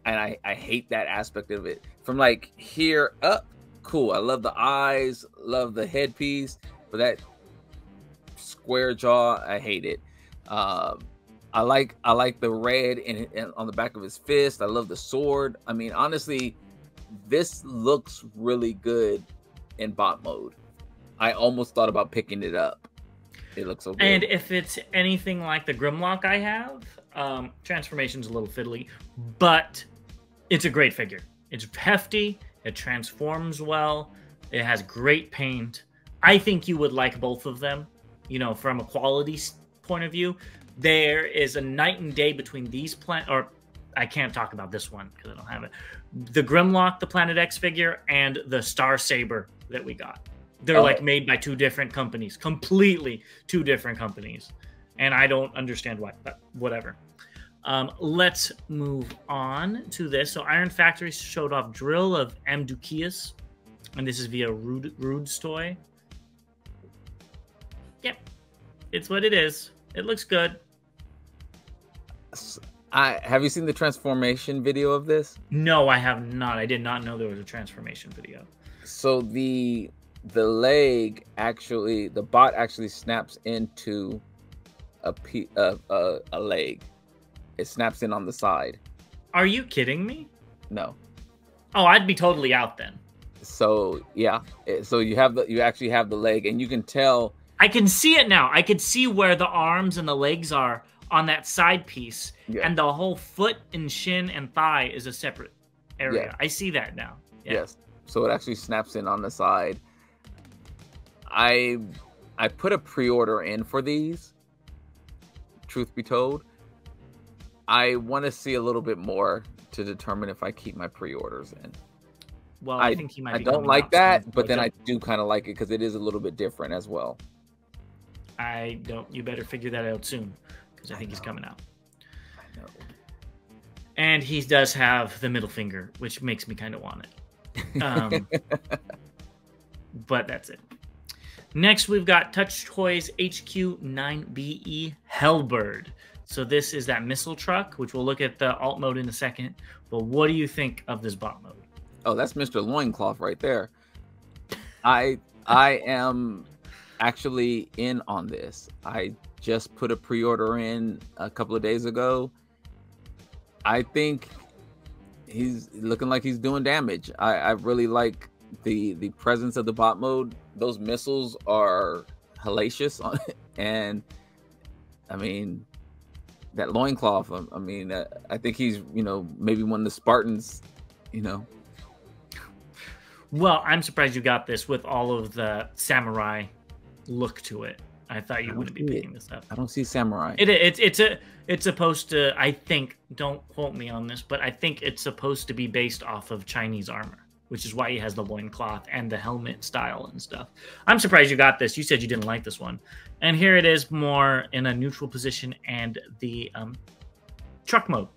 and I hate that aspect of it. From like here up, cool. I love the eyes, love the headpiece, but that square jaw, I hate it. I like the red in on the back of his fist. I love the sword. I mean, honestly, this looks really good in bot mode. I almost thought about picking it up. It looks so good. And if it's anything like the Grimlock I have, transformation's a little fiddly, but it's a great figure. It's hefty. It transforms well. It has great paint. I think you would like both of them. You know, from a quality point of view, there is a night and day between these or I can't talk about this one because I don't have it. The Grimlock, the Planet X figure, and the Star Saber that we got. They're like made by two different companies, completely two different companies. And I don't understand why, but whatever. Let's move on to this. So Iron Factory showed off Drill of M. Dukius, and this is via Rude's toy. Yep, it's what it is. It looks good. Have you seen the transformation video of this? No, I have not. I did not know there was a transformation video. So the leg actually, the bot actually snaps into a leg. It snaps in on the side. Are you kidding me? No. Oh, I'd be totally out then. So yeah, so you actually have the leg, and you can tell. I can see it now. I could see where the arms and the legs are on that side piece, and the whole foot and shin and thigh is a separate area. Yeah. I see that now. Yeah. Yes. So it actually snaps in on the side. I put a pre-order in for these. Truth be told, I want to see a little bit more to determine if I keep my pre-orders in. Well, I think he might. I don't like that, but then I do kind of like it because it is a little bit different as well. I don't. You better figure that out soon because I think he's coming out. I know. And he does have the middle finger, which makes me kind of want it. But that's it. Next, we've got Touch Toys HQ9BE Hellbird. So this is that missile truck, which we'll look at the alt mode in a second. But what do you think of this bot mode? Oh, that's Mr. Loincloth right there. I am actually in on this. I just put a pre-order in a couple of days ago. I think he's looking like he's doing damage. I really like the presence of the bot mode. Those missiles are hellacious on it, and I mean that loincloth. I mean, I think he's, you know, maybe one of the Spartans, you know. Well, I'm surprised you got this with all of the samurai look to it. I thought you wouldn't be picking this up. I don't see samurai. It's supposed to, I think, don't quote me on this, but I think it's supposed to be based off of Chinese armor, which is why he has the loincloth and the helmet style and stuff. I'm surprised you got this. You said you didn't like this one. And here it is more in a neutral position, and the truck mode.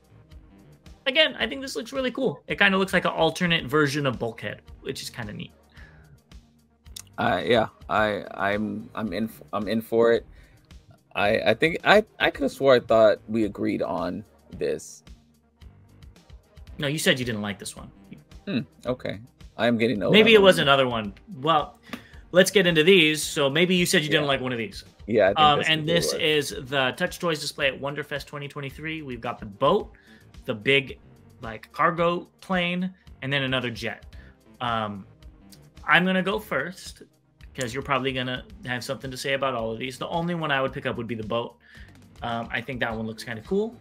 Again, I think this looks really cool. It kind of looks like an alternate version of Bulkhead, which is kind of neat. Yeah, I'm in for it. I think I could have swore I thought we agreed on this. No, you said you didn't like this one. Okay, I'm getting old. Maybe it was another one. Well, let's get into these. So maybe you said you didn't like one of these. Yeah. And this is the Touch Toys display at Wonderfest 2023. We've got the boat, the big like cargo plane, and then another jet. I'm gonna go first because you're probably gonna have something to say about all of these. The only one I would pick up would be the boat. I think that one looks kind of cool.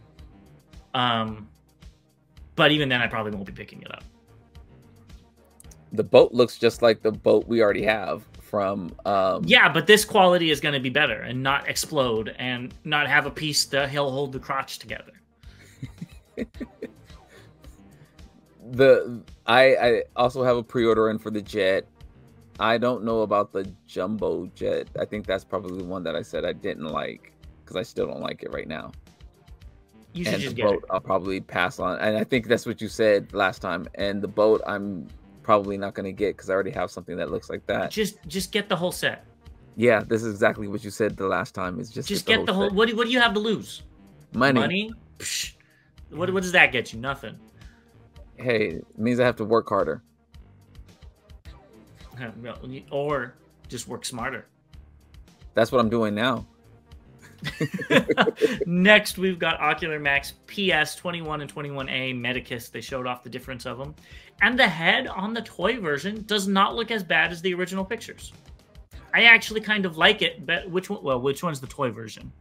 But even then, I probably won't be picking it up. The boat looks just like the boat we already have from. Yeah, but this quality is going to be better and not explode and not have a piece that he'll hold the crotch together. I also have a pre-order in for the jet. I don't know about the jumbo jet. I think that's probably the one that I said I didn't like because I still don't like it right now. You should just get it. I'll probably pass on, and I think that's what you said last time. And the boat, I'm probably not going to get because I already have something that looks like that. Just get the whole set. Yeah, this is exactly what you said the last time. Is just get the whole. What do you have to lose? Money. Psh, what does that get you? Nothing. Hey, it means I have to work harder. Or just work smarter. That's what I'm doing now. Next, we've got Ocular Max PS 21 and 21A Medicus. They showed off the difference of them. And the head on the toy version does not look as bad as the original pictures. I actually kind of like it. But which one? Well, which one's the toy version?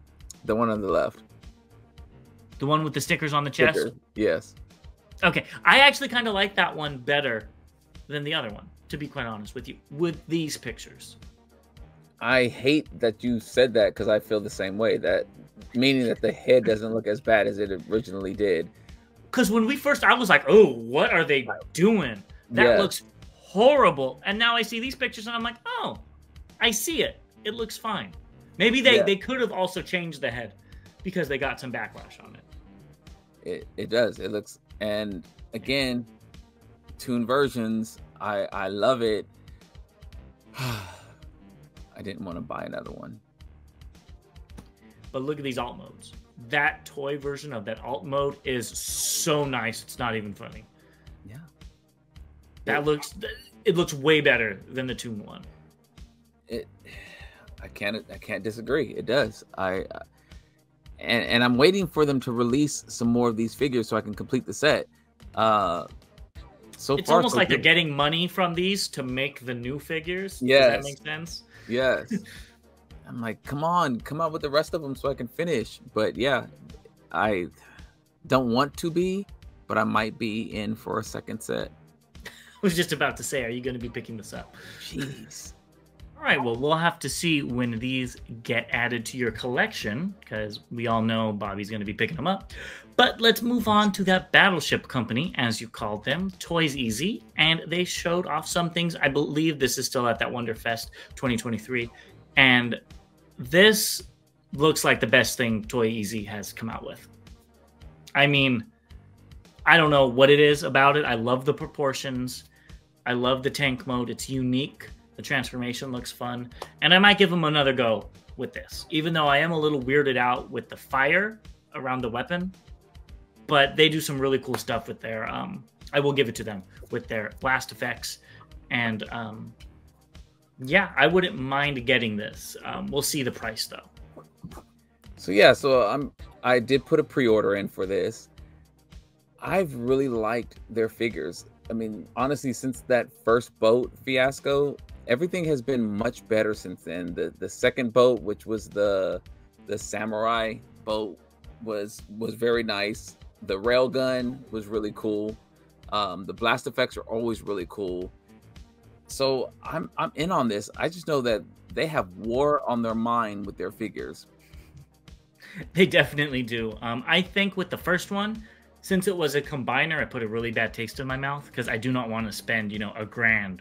The one on the left. The one with the stickers on the chest? Sticker. Yes. Okay. I actually kind of like that one better than the other one, to be quite honest with you, with these pictures. I hate that you said that because I feel the same way. That meaning that the head doesn't look as bad as it originally did. Because when we first, I was like, "Oh, what are they doing? That looks horrible." And now I see these pictures and I'm like, "Oh, I see it. It looks fine." Maybe they could have also changed the head because they got some backlash on it. It does. It looks, and again, tuned versions. I love it. I didn't want to buy another one. But look at these alt modes. That toy version of that alt mode is so nice. It's not even funny. Yeah. It looks way better than the Toon one. I can't disagree. It does. And I'm waiting for them to release some more of these figures so I can complete the set. It's almost like they're getting money from these to make the new figures. Yes. Does that make sense? Yes. I'm like, come on, come out with the rest of them so I can finish. But yeah, I don't want to be, but I might be in for a second set. I was just about to say, are you going to be picking this up? Jeez. All right, well, we'll have to see when these get added to your collection, because we all know Bobby's going to be picking them up. But let's move on to that Battleship Company, as you called them, Toys Easy, and they showed off some things. I believe this is still at that Wonderfest 2023, and this looks like the best thing Toy Easy has come out with. I mean, I don't know what it is about it. I love the proportions. I love the tank mode. It's unique. The transformation looks fun. And I might give them another go with this, even though I am a little weirded out with the fire around the weapon. But they do some really cool stuff with their, I will give it to them, with their blast effects. And yeah, I wouldn't mind getting this. We'll see the price though. So yeah, I did put a pre-order in for this. I've really liked their figures. I mean, honestly, since that first boat fiasco, everything has been much better since then. The second boat, which was the samurai boat, was very nice. The railgun was really cool. The blast effects are always really cool. So I'm in on this. I just know that they have war on their mind with their figures. They definitely do. I think with the first one, since it was a combiner, I put a really bad taste in my mouth because I do not want to spend, $1,000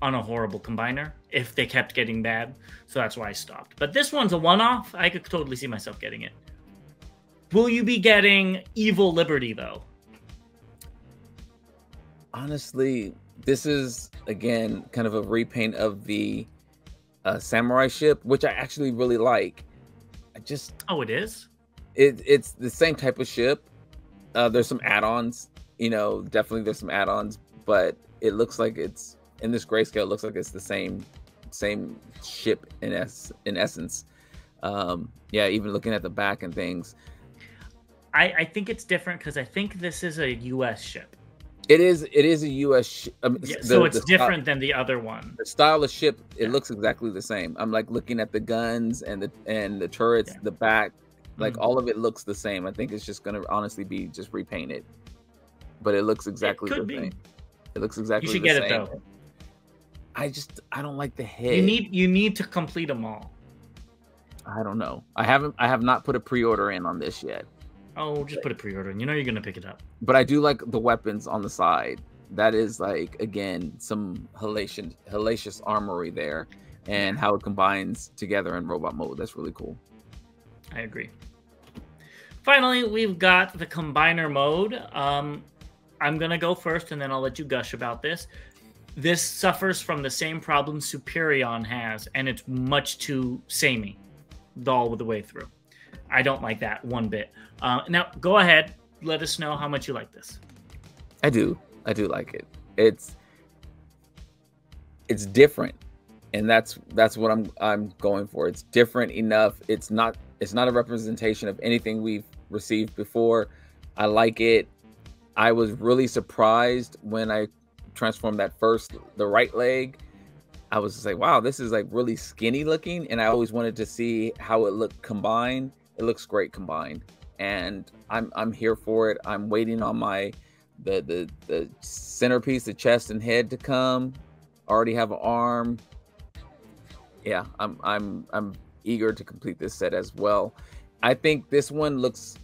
on a horrible combiner if they kept getting bad. So that's why I stopped. But this one's a one-off. I could totally see myself getting it. Will you be getting Evil Liberty, though? Honestly, this is, again, kind of a repaint of the samurai ship, which I actually really like. I just... Oh, it is? It's the same type of ship. There's some add-ons, you know, definitely there's some add-ons, but it looks like it's, in this grayscale, it looks like it's the same ship in essence. Yeah, even looking at the back and things. I think it's different because I think this is a U.S. ship. It is a U.S. ship. Yeah, so it's different than the other one. The style of ship, it looks exactly the same. I'm like looking at the guns and the turrets, the back, like all of it looks the same. I think it's just gonna honestly be just repainted, but it looks exactly the same. It looks exactly the same. You should get it though. I don't like the head. You need to complete them all. I don't know. I have not put a pre-order in on this yet. Oh, just put a pre-order in. You know you're gonna pick it up. But I do like the weapons on the side. That is like, again, some hellacious armory there, and how it combines together in robot mode. That's really cool. I agree. Finally, we've got the combiner mode. I'm gonna go first, and then I'll let you gush about this. This suffers from the same problem Superion has, and it's much too samey all the way through. I don't like that one bit. Now, go ahead. Let us know how much you like this. I do like it. It's different, and that's what I'm going for. It's different enough. It's not a representation of anything we've received before. I like it. I was really surprised when I transformed the right leg. I was just like, wow, this is like really skinny looking, and I always wanted to see how it looked combined. It looks great combined, and I'm here for it. I'm waiting on the centerpiece, the chest and head to come. Already have an arm. Yeah, I'm eager to complete this set as well. I think this one looks,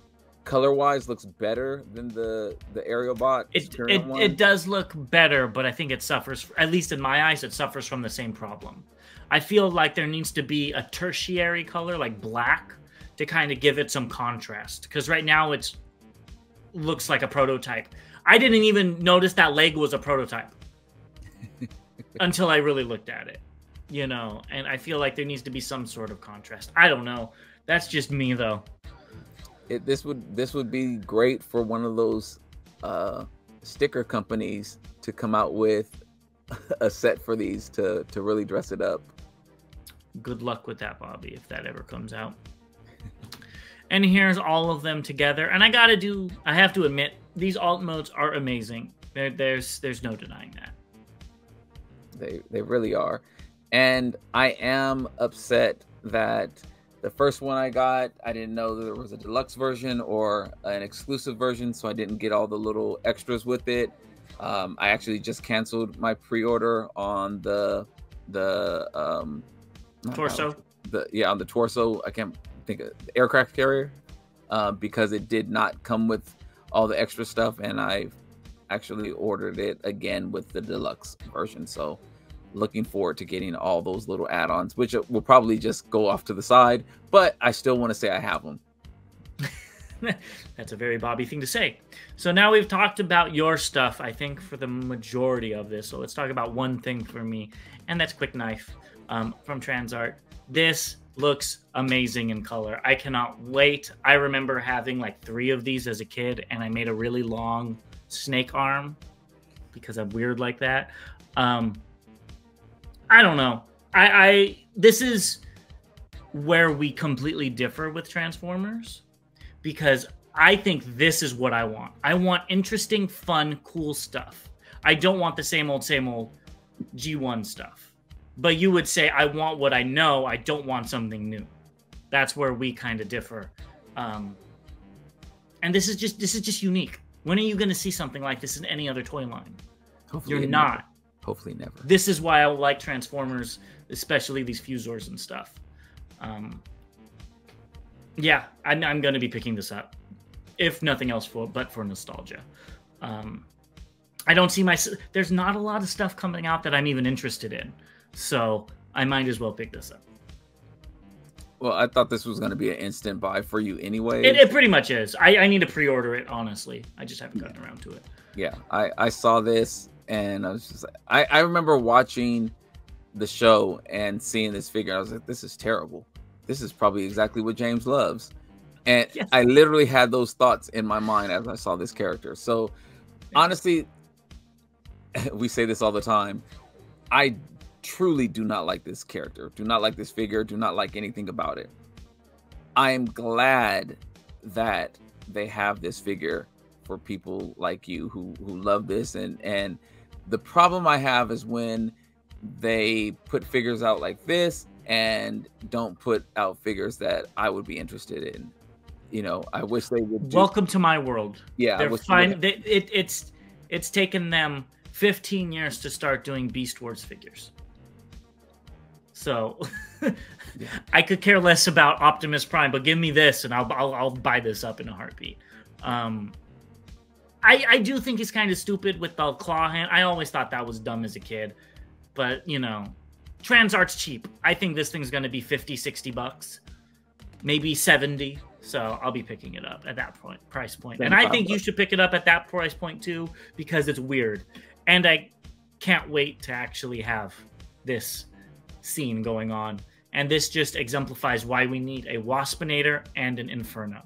color-wise, looks better than the Aerial Bot. It does look better, but I think it suffers, at least in my eyes, it suffers from the same problem. I feel like there needs to be a tertiary color, like black, to kind of give it some contrast. Because right now it looks like a prototype. I didn't even notice that leg was a prototype until I really looked at it, you know. And I feel like there needs to be some sort of contrast. I don't know. That's just me, though. This would be great for one of those sticker companies to come out with a set for these to really dress it up. Good luck with that, Bobby, if that ever comes out. And here's all of them together. And I have to admit, these alt modes are amazing. There's no denying that. They really are. And I am upset that the first one I got, I didn't know that there was a deluxe version or an exclusive version, so I didn't get all the little extras with it. I actually just canceled my pre-order on the torso. On the torso. I can't think of the aircraft carrier, because it did not come with all the extra stuff, and I've actually ordered it again with the deluxe version. So looking forward to getting all those little add-ons, which will probably just go off to the side, but I still want to say I have them. That's a very Bobby thing to say. So now we've talked about your stuff, I think, for the majority of this. So let's talk about one thing for me, and that's Quick Knife from Transart. This looks amazing in color. I cannot wait. I remember having like 3 of these as a kid, and I made a really long snake arm because I'm weird like that. I don't know. This is where we completely differ with Transformers, because I think this is what I want. I want interesting, fun, cool stuff. I don't want the same old G1 stuff. But you would say, I want what I know. I don't want something new. That's where we kind of differ. And this is just unique. When are you going to see something like this in any other toy line? Hopefully You're not. Hopefully never. This is why I like Transformers, especially these Fusors and stuff. Yeah, I'm going to be picking this up, if nothing else but for nostalgia. I don't see there's not a lot of stuff coming out that I'm even interested in, so I might as well pick this up. Well, I thought this was going to be an instant buy for you anyway. It pretty much is. I need to pre-order it, honestly. I just haven't gotten around to it. Yeah, I saw this and I was just like, I remember watching the show and seeing this figure. I was like, this is terrible. This is probably exactly what James loves. And yes. I literally had those thoughts in my mind as I saw this character. So honestly, we say this all the time. I truly do not like this character, do not like this figure, do not like anything about it. I am glad that they have this figure for people like you who love this. And the problem I have is when they put figures out like this and don't put out figures that I would be interested in. You know, I wish they would. Welcome to my world. Yeah, they're fine. It's taken them 15 years to start doing Beast Wars figures. So yeah. I could care less about Optimus Prime, but give me this and I'll buy this up in a heartbeat. I do think he's kind of stupid with the claw hand. I always thought that was dumb as a kid, but you know, trans art's cheap. I think this thing's going to be 50, 60 bucks, maybe 70. So I'll be picking it up at that price point. And I think you should pick it up at that price point too, because it's weird. And I can't wait to actually have this scene going on. And this just exemplifies why we need a Waspinator and an Inferno.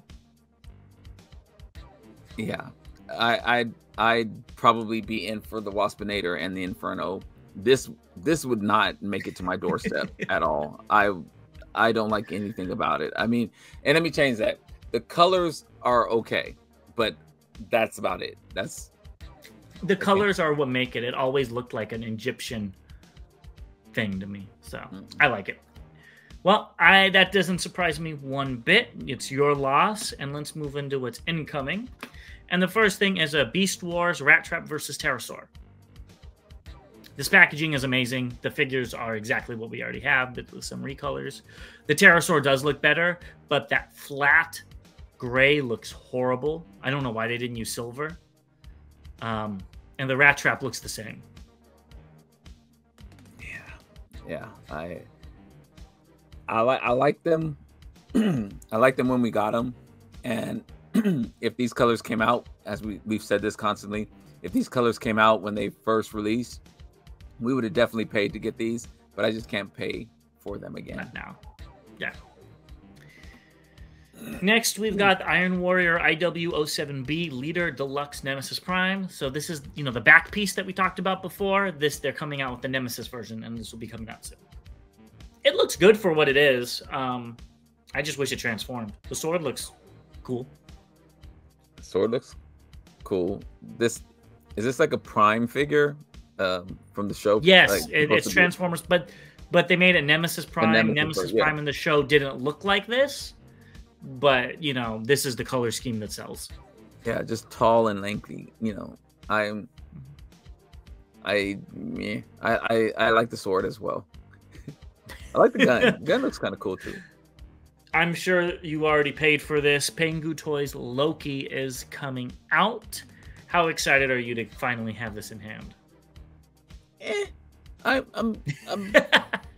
Yeah, I'd probably be in for the Waspinator and the Inferno. This would not make it to my doorstep at all. I don't like anything about it. I mean, and let me change that. The colors are okay, but that's about it. The colors are what make it. It always looked like an Egyptian thing to me, so I like it. Well, that doesn't surprise me one bit. It's your loss, and let's move into what's incoming. And the first thing is a Beast Wars Rat Trap versus Pterosaur. This packaging is amazing. The figures are exactly what we already have, but with some recolors. The Pterosaur does look better, but that flat gray looks horrible. I don't know why they didn't use silver. And the Rat Trap looks the same. Yeah, I like them. I like them when we got them, and if these colors came out, as we've said this constantly, if these colors came out when they first released, we would have definitely paid to get these, but I just can't pay for them again. Not now. Yeah. Next, we've got the Iron Warrior IW07B Leader Deluxe Nemesis Prime. So this is, you know, the back piece that we talked about before. They're coming out with the Nemesis version, and this will be coming out soon. It looks good for what it is. I just wish it transformed. The sword looks cool. The sword looks cool. Is this like a Prime figure from the show? Yes, like, it's Transformers, but they made it Nemesis Prime. Nemesis Prime in the show didn't look like this. But, you know, this is the color scheme that sells. Yeah, just tall and lengthy. You know, I like the sword as well. I like the gun. The gun looks kind of cool too. I'm sure you already paid for this. Pengu Toys Loki is coming out. How excited are you to finally have this in hand? I'm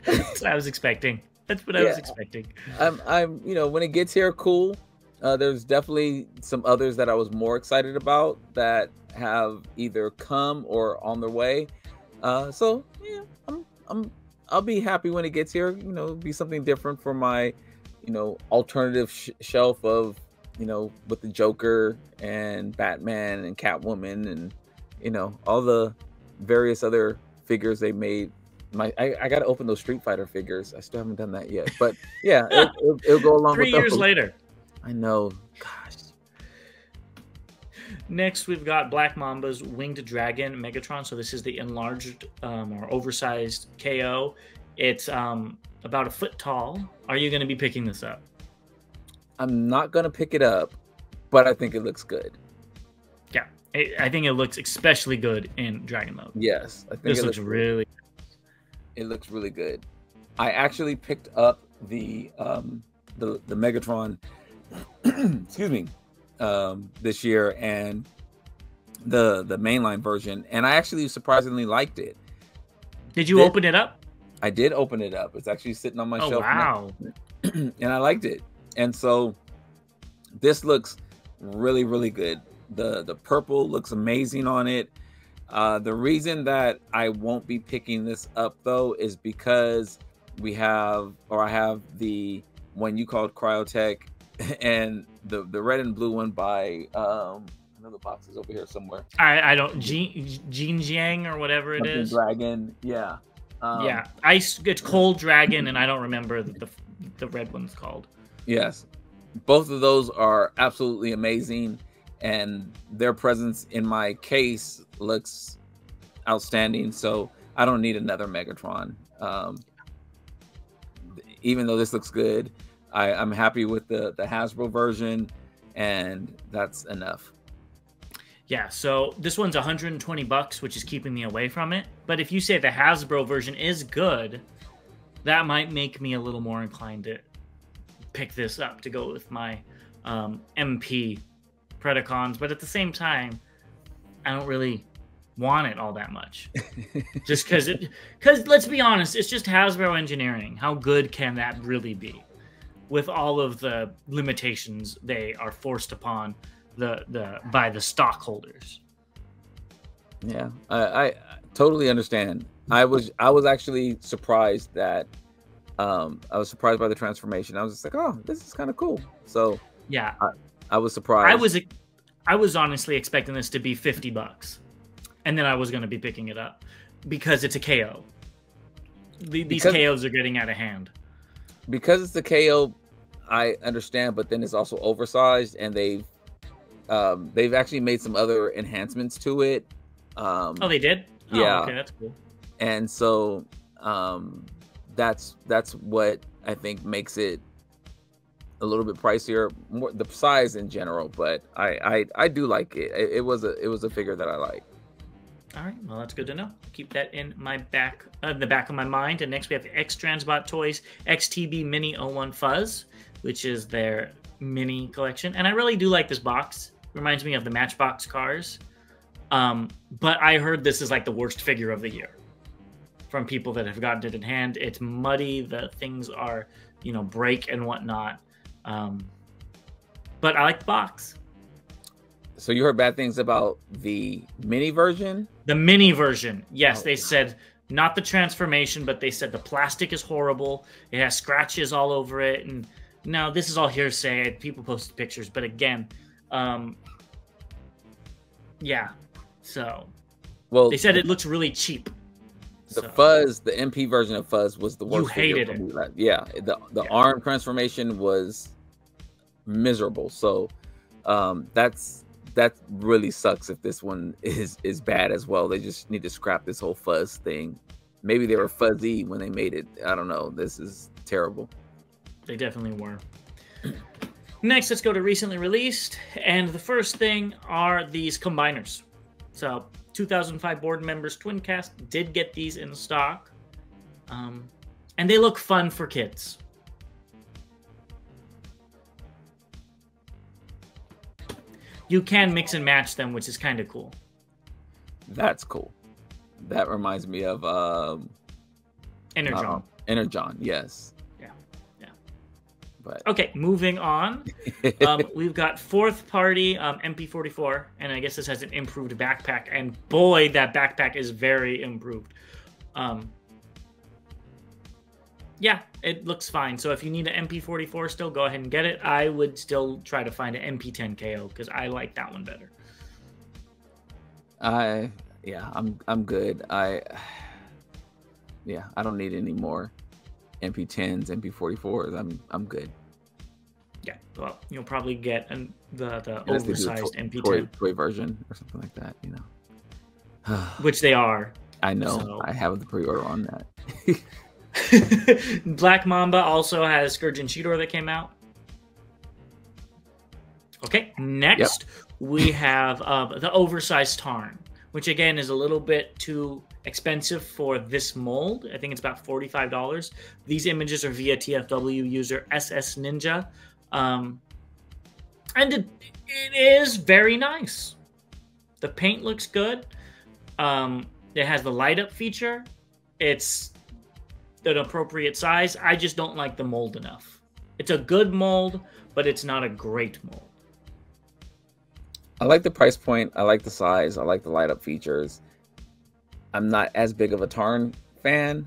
That's what I was expecting. That's what I was expecting. I'm you know, when it gets here, cool. There's definitely some others that I was more excited about that have either come or on their way. So yeah, I'll be happy when it gets here. You know, it'll be something different for my, you know, alternative shelf of, you know, with the Joker and Batman and Catwoman and, you know, all the various other figures they made. I got to open those Street Fighter figures. I still haven't done that yet. But yeah, it'll go along 3 with years those. later. I know. Gosh. Next, we've got Black Mamba's Winged Dragon Megatron. So this is the enlarged or oversized KO. It's about a foot tall. Are you going to be picking this up? I'm not going to pick it up, but I think it looks good. Yeah, I think it looks especially good in Dragon mode. Yes. I think this looks really It looks really good. I actually picked up the Megatron, excuse me, this year, and the mainline version, and I actually surprisingly liked it. Did you open it up? I did open it up. It's actually sitting on my shelf. Wow. Now. and I liked it. And so this looks really, really good. The purple looks amazing on it. The reason that I won't be picking this up though is because I have the one you called Cryotech and the red and blue one by another box is over here somewhere. I don't Jean Jiang or whatever it is. Dragon, yeah. Yeah, it's Cold Dragon, and I don't remember the red one's called. Yes, both of those are absolutely amazing, and their presence in my case looks outstanding. So I don't need another Megatron. Even though this looks good, I'm happy with the Hasbro version, and that's enough. Yeah, so this one's $120, which is keeping me away from it. But if you say the Hasbro version is good, that might make me a little more inclined to pick this up to go with my MP Predacons. But at the same time, I don't really want it all that much. Just because let's be honest, it's just Hasbro engineering. How good can that really be with all of the limitations they are forced upon by the stockholders? Yeah, I totally understand. I was actually surprised that I was surprised by the transformation. I was just like, oh, this is kind of cool. So yeah, I was surprised. I was honestly expecting this to be $50, and then I was going to be picking it up because it's a KO. These KOs are getting out of hand. Because it's the KO, I understand, but then it's also oversized, and they've actually made some other enhancements to it. Oh, they did? Oh, yeah. Okay, that's cool. And so that's what I think makes it a little bit pricier, more the size in general, but I do like it. It was a figure that I like. All right, well, that's good to know. Keep that in my the back of my mind. And next we have the X Transbot Toys XTB Mini 01 Fuzz, which is their mini collection. And I really do like this box. Reminds me of the Matchbox cars. But I heard this is like the worst figure of the year from people that have gotten it in hand. It's muddy. The things are, break and whatnot. But I like the box. So you heard bad things about the mini version? The mini version. Yes, they said not the transformation, but they said the plastic is horrible. It has scratches all over it. And now this is all hearsay. People posted pictures. But again, yeah. So they said it looks really cheap. Fuzz, the MP version of Fuzz was the worst. You hated it. Yeah. The arm transformation was miserable. So that really sucks if this one is bad as well. They just need to scrap this whole Fuzz thing. Maybe they were fuzzy when they made it. I don't know. This is terrible. They definitely were. Next, let's go to recently released. And the first thing are these combiners. So 2005 board members Twincast did get these in stock. And they look fun for kids. You can mix and match them, which is kind of cool. That's cool. That reminds me of Energon. Energon, yes. Yeah. But okay, moving on. We've got fourth party MP44, and I guess this has an improved backpack. And boy, that backpack is very improved. Yeah, it looks fine. So if you need an MP44 still, go ahead and get it. I would still try to find an MP10 KO because I like that one better. I'm good. I don't need any more MP10s, MP44s. I'm good. Yeah, well, you'll probably get the oversized MP10 toy version or something like that, which they are. I know. So. I have the pre-order on that. Black Mamba also has Scourge and Cheetor that came out. Okay, next we have the oversized Tarn, which again is a little bit too expensive for this mold. I think it's about $45. These images are via TFW user SS Ninja. And it is very nice. The paint looks good. It has the light up feature. It's an appropriate size. I just don't like the mold enough. It's a good mold, but it's not a great mold. I like the price point. I like the size. I like the light up features. I'm not as big of a Tarn fan.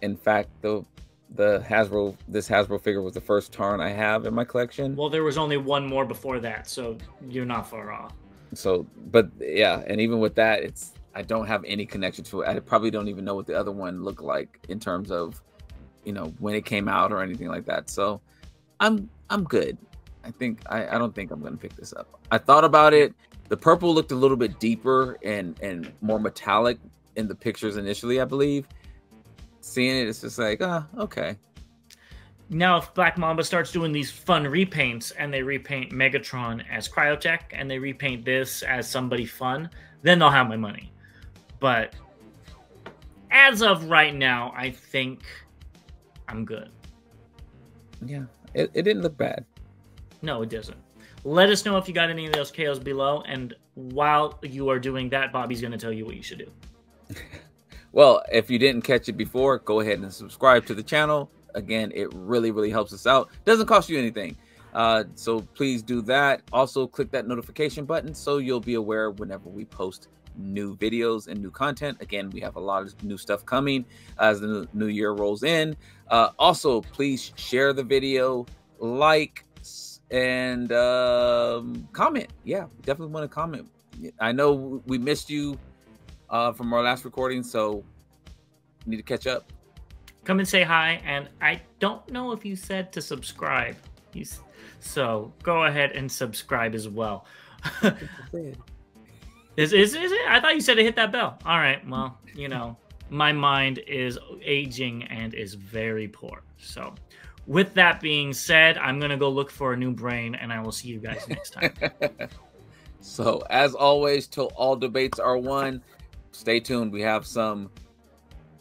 In fact, this Hasbro figure was the first Tarn I have in my collection. Well, there was only one more before that, so you're not far off. So, but yeah, and even with that, I don't have any connection to it. I probably don't even know what the other one looked like in terms of, you know, when it came out or anything like that. So I'm good. I don't think I'm gonna pick this up. I thought about it. The purple looked a little bit deeper and more metallic in the pictures initially, I believe. Seeing it, it's just like, okay. Now, if Black Mamba starts doing these fun repaints and they repaint Megatron as Cryotech and they repaint this as somebody fun, then they'll have my money. But as of right now, I think I'm good. Yeah, it didn't look bad. No, it doesn't. Let us know if you got any of those KOs below. And while you are doing that, Bobby's going to tell you what you should do. Well, if you didn't catch it before, go ahead and subscribe to the channel. Again, it really, really helps us out. Doesn't cost you anything. So please do that. Also, click that notification button so you'll be aware whenever we post new videos and new content. Again, we have a lot of new stuff coming as the new year rolls in. Also, please share the video, like, and comment. Yeah, definitely want to comment. I know we missed you from our last recording, so need to catch up. Come and say hi, and I don't know if you said to subscribe. So go ahead and subscribe as well. Is it? I thought you said to hit that bell. All right, well, you know, my mind is aging and is very poor. So with that being said, I'm going to go look for a new brain, and I will see you guys next time. So as always, till all debates are won, stay tuned. We have some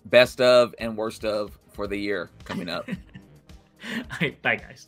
best of and worst of for the year coming up. All right, bye, guys.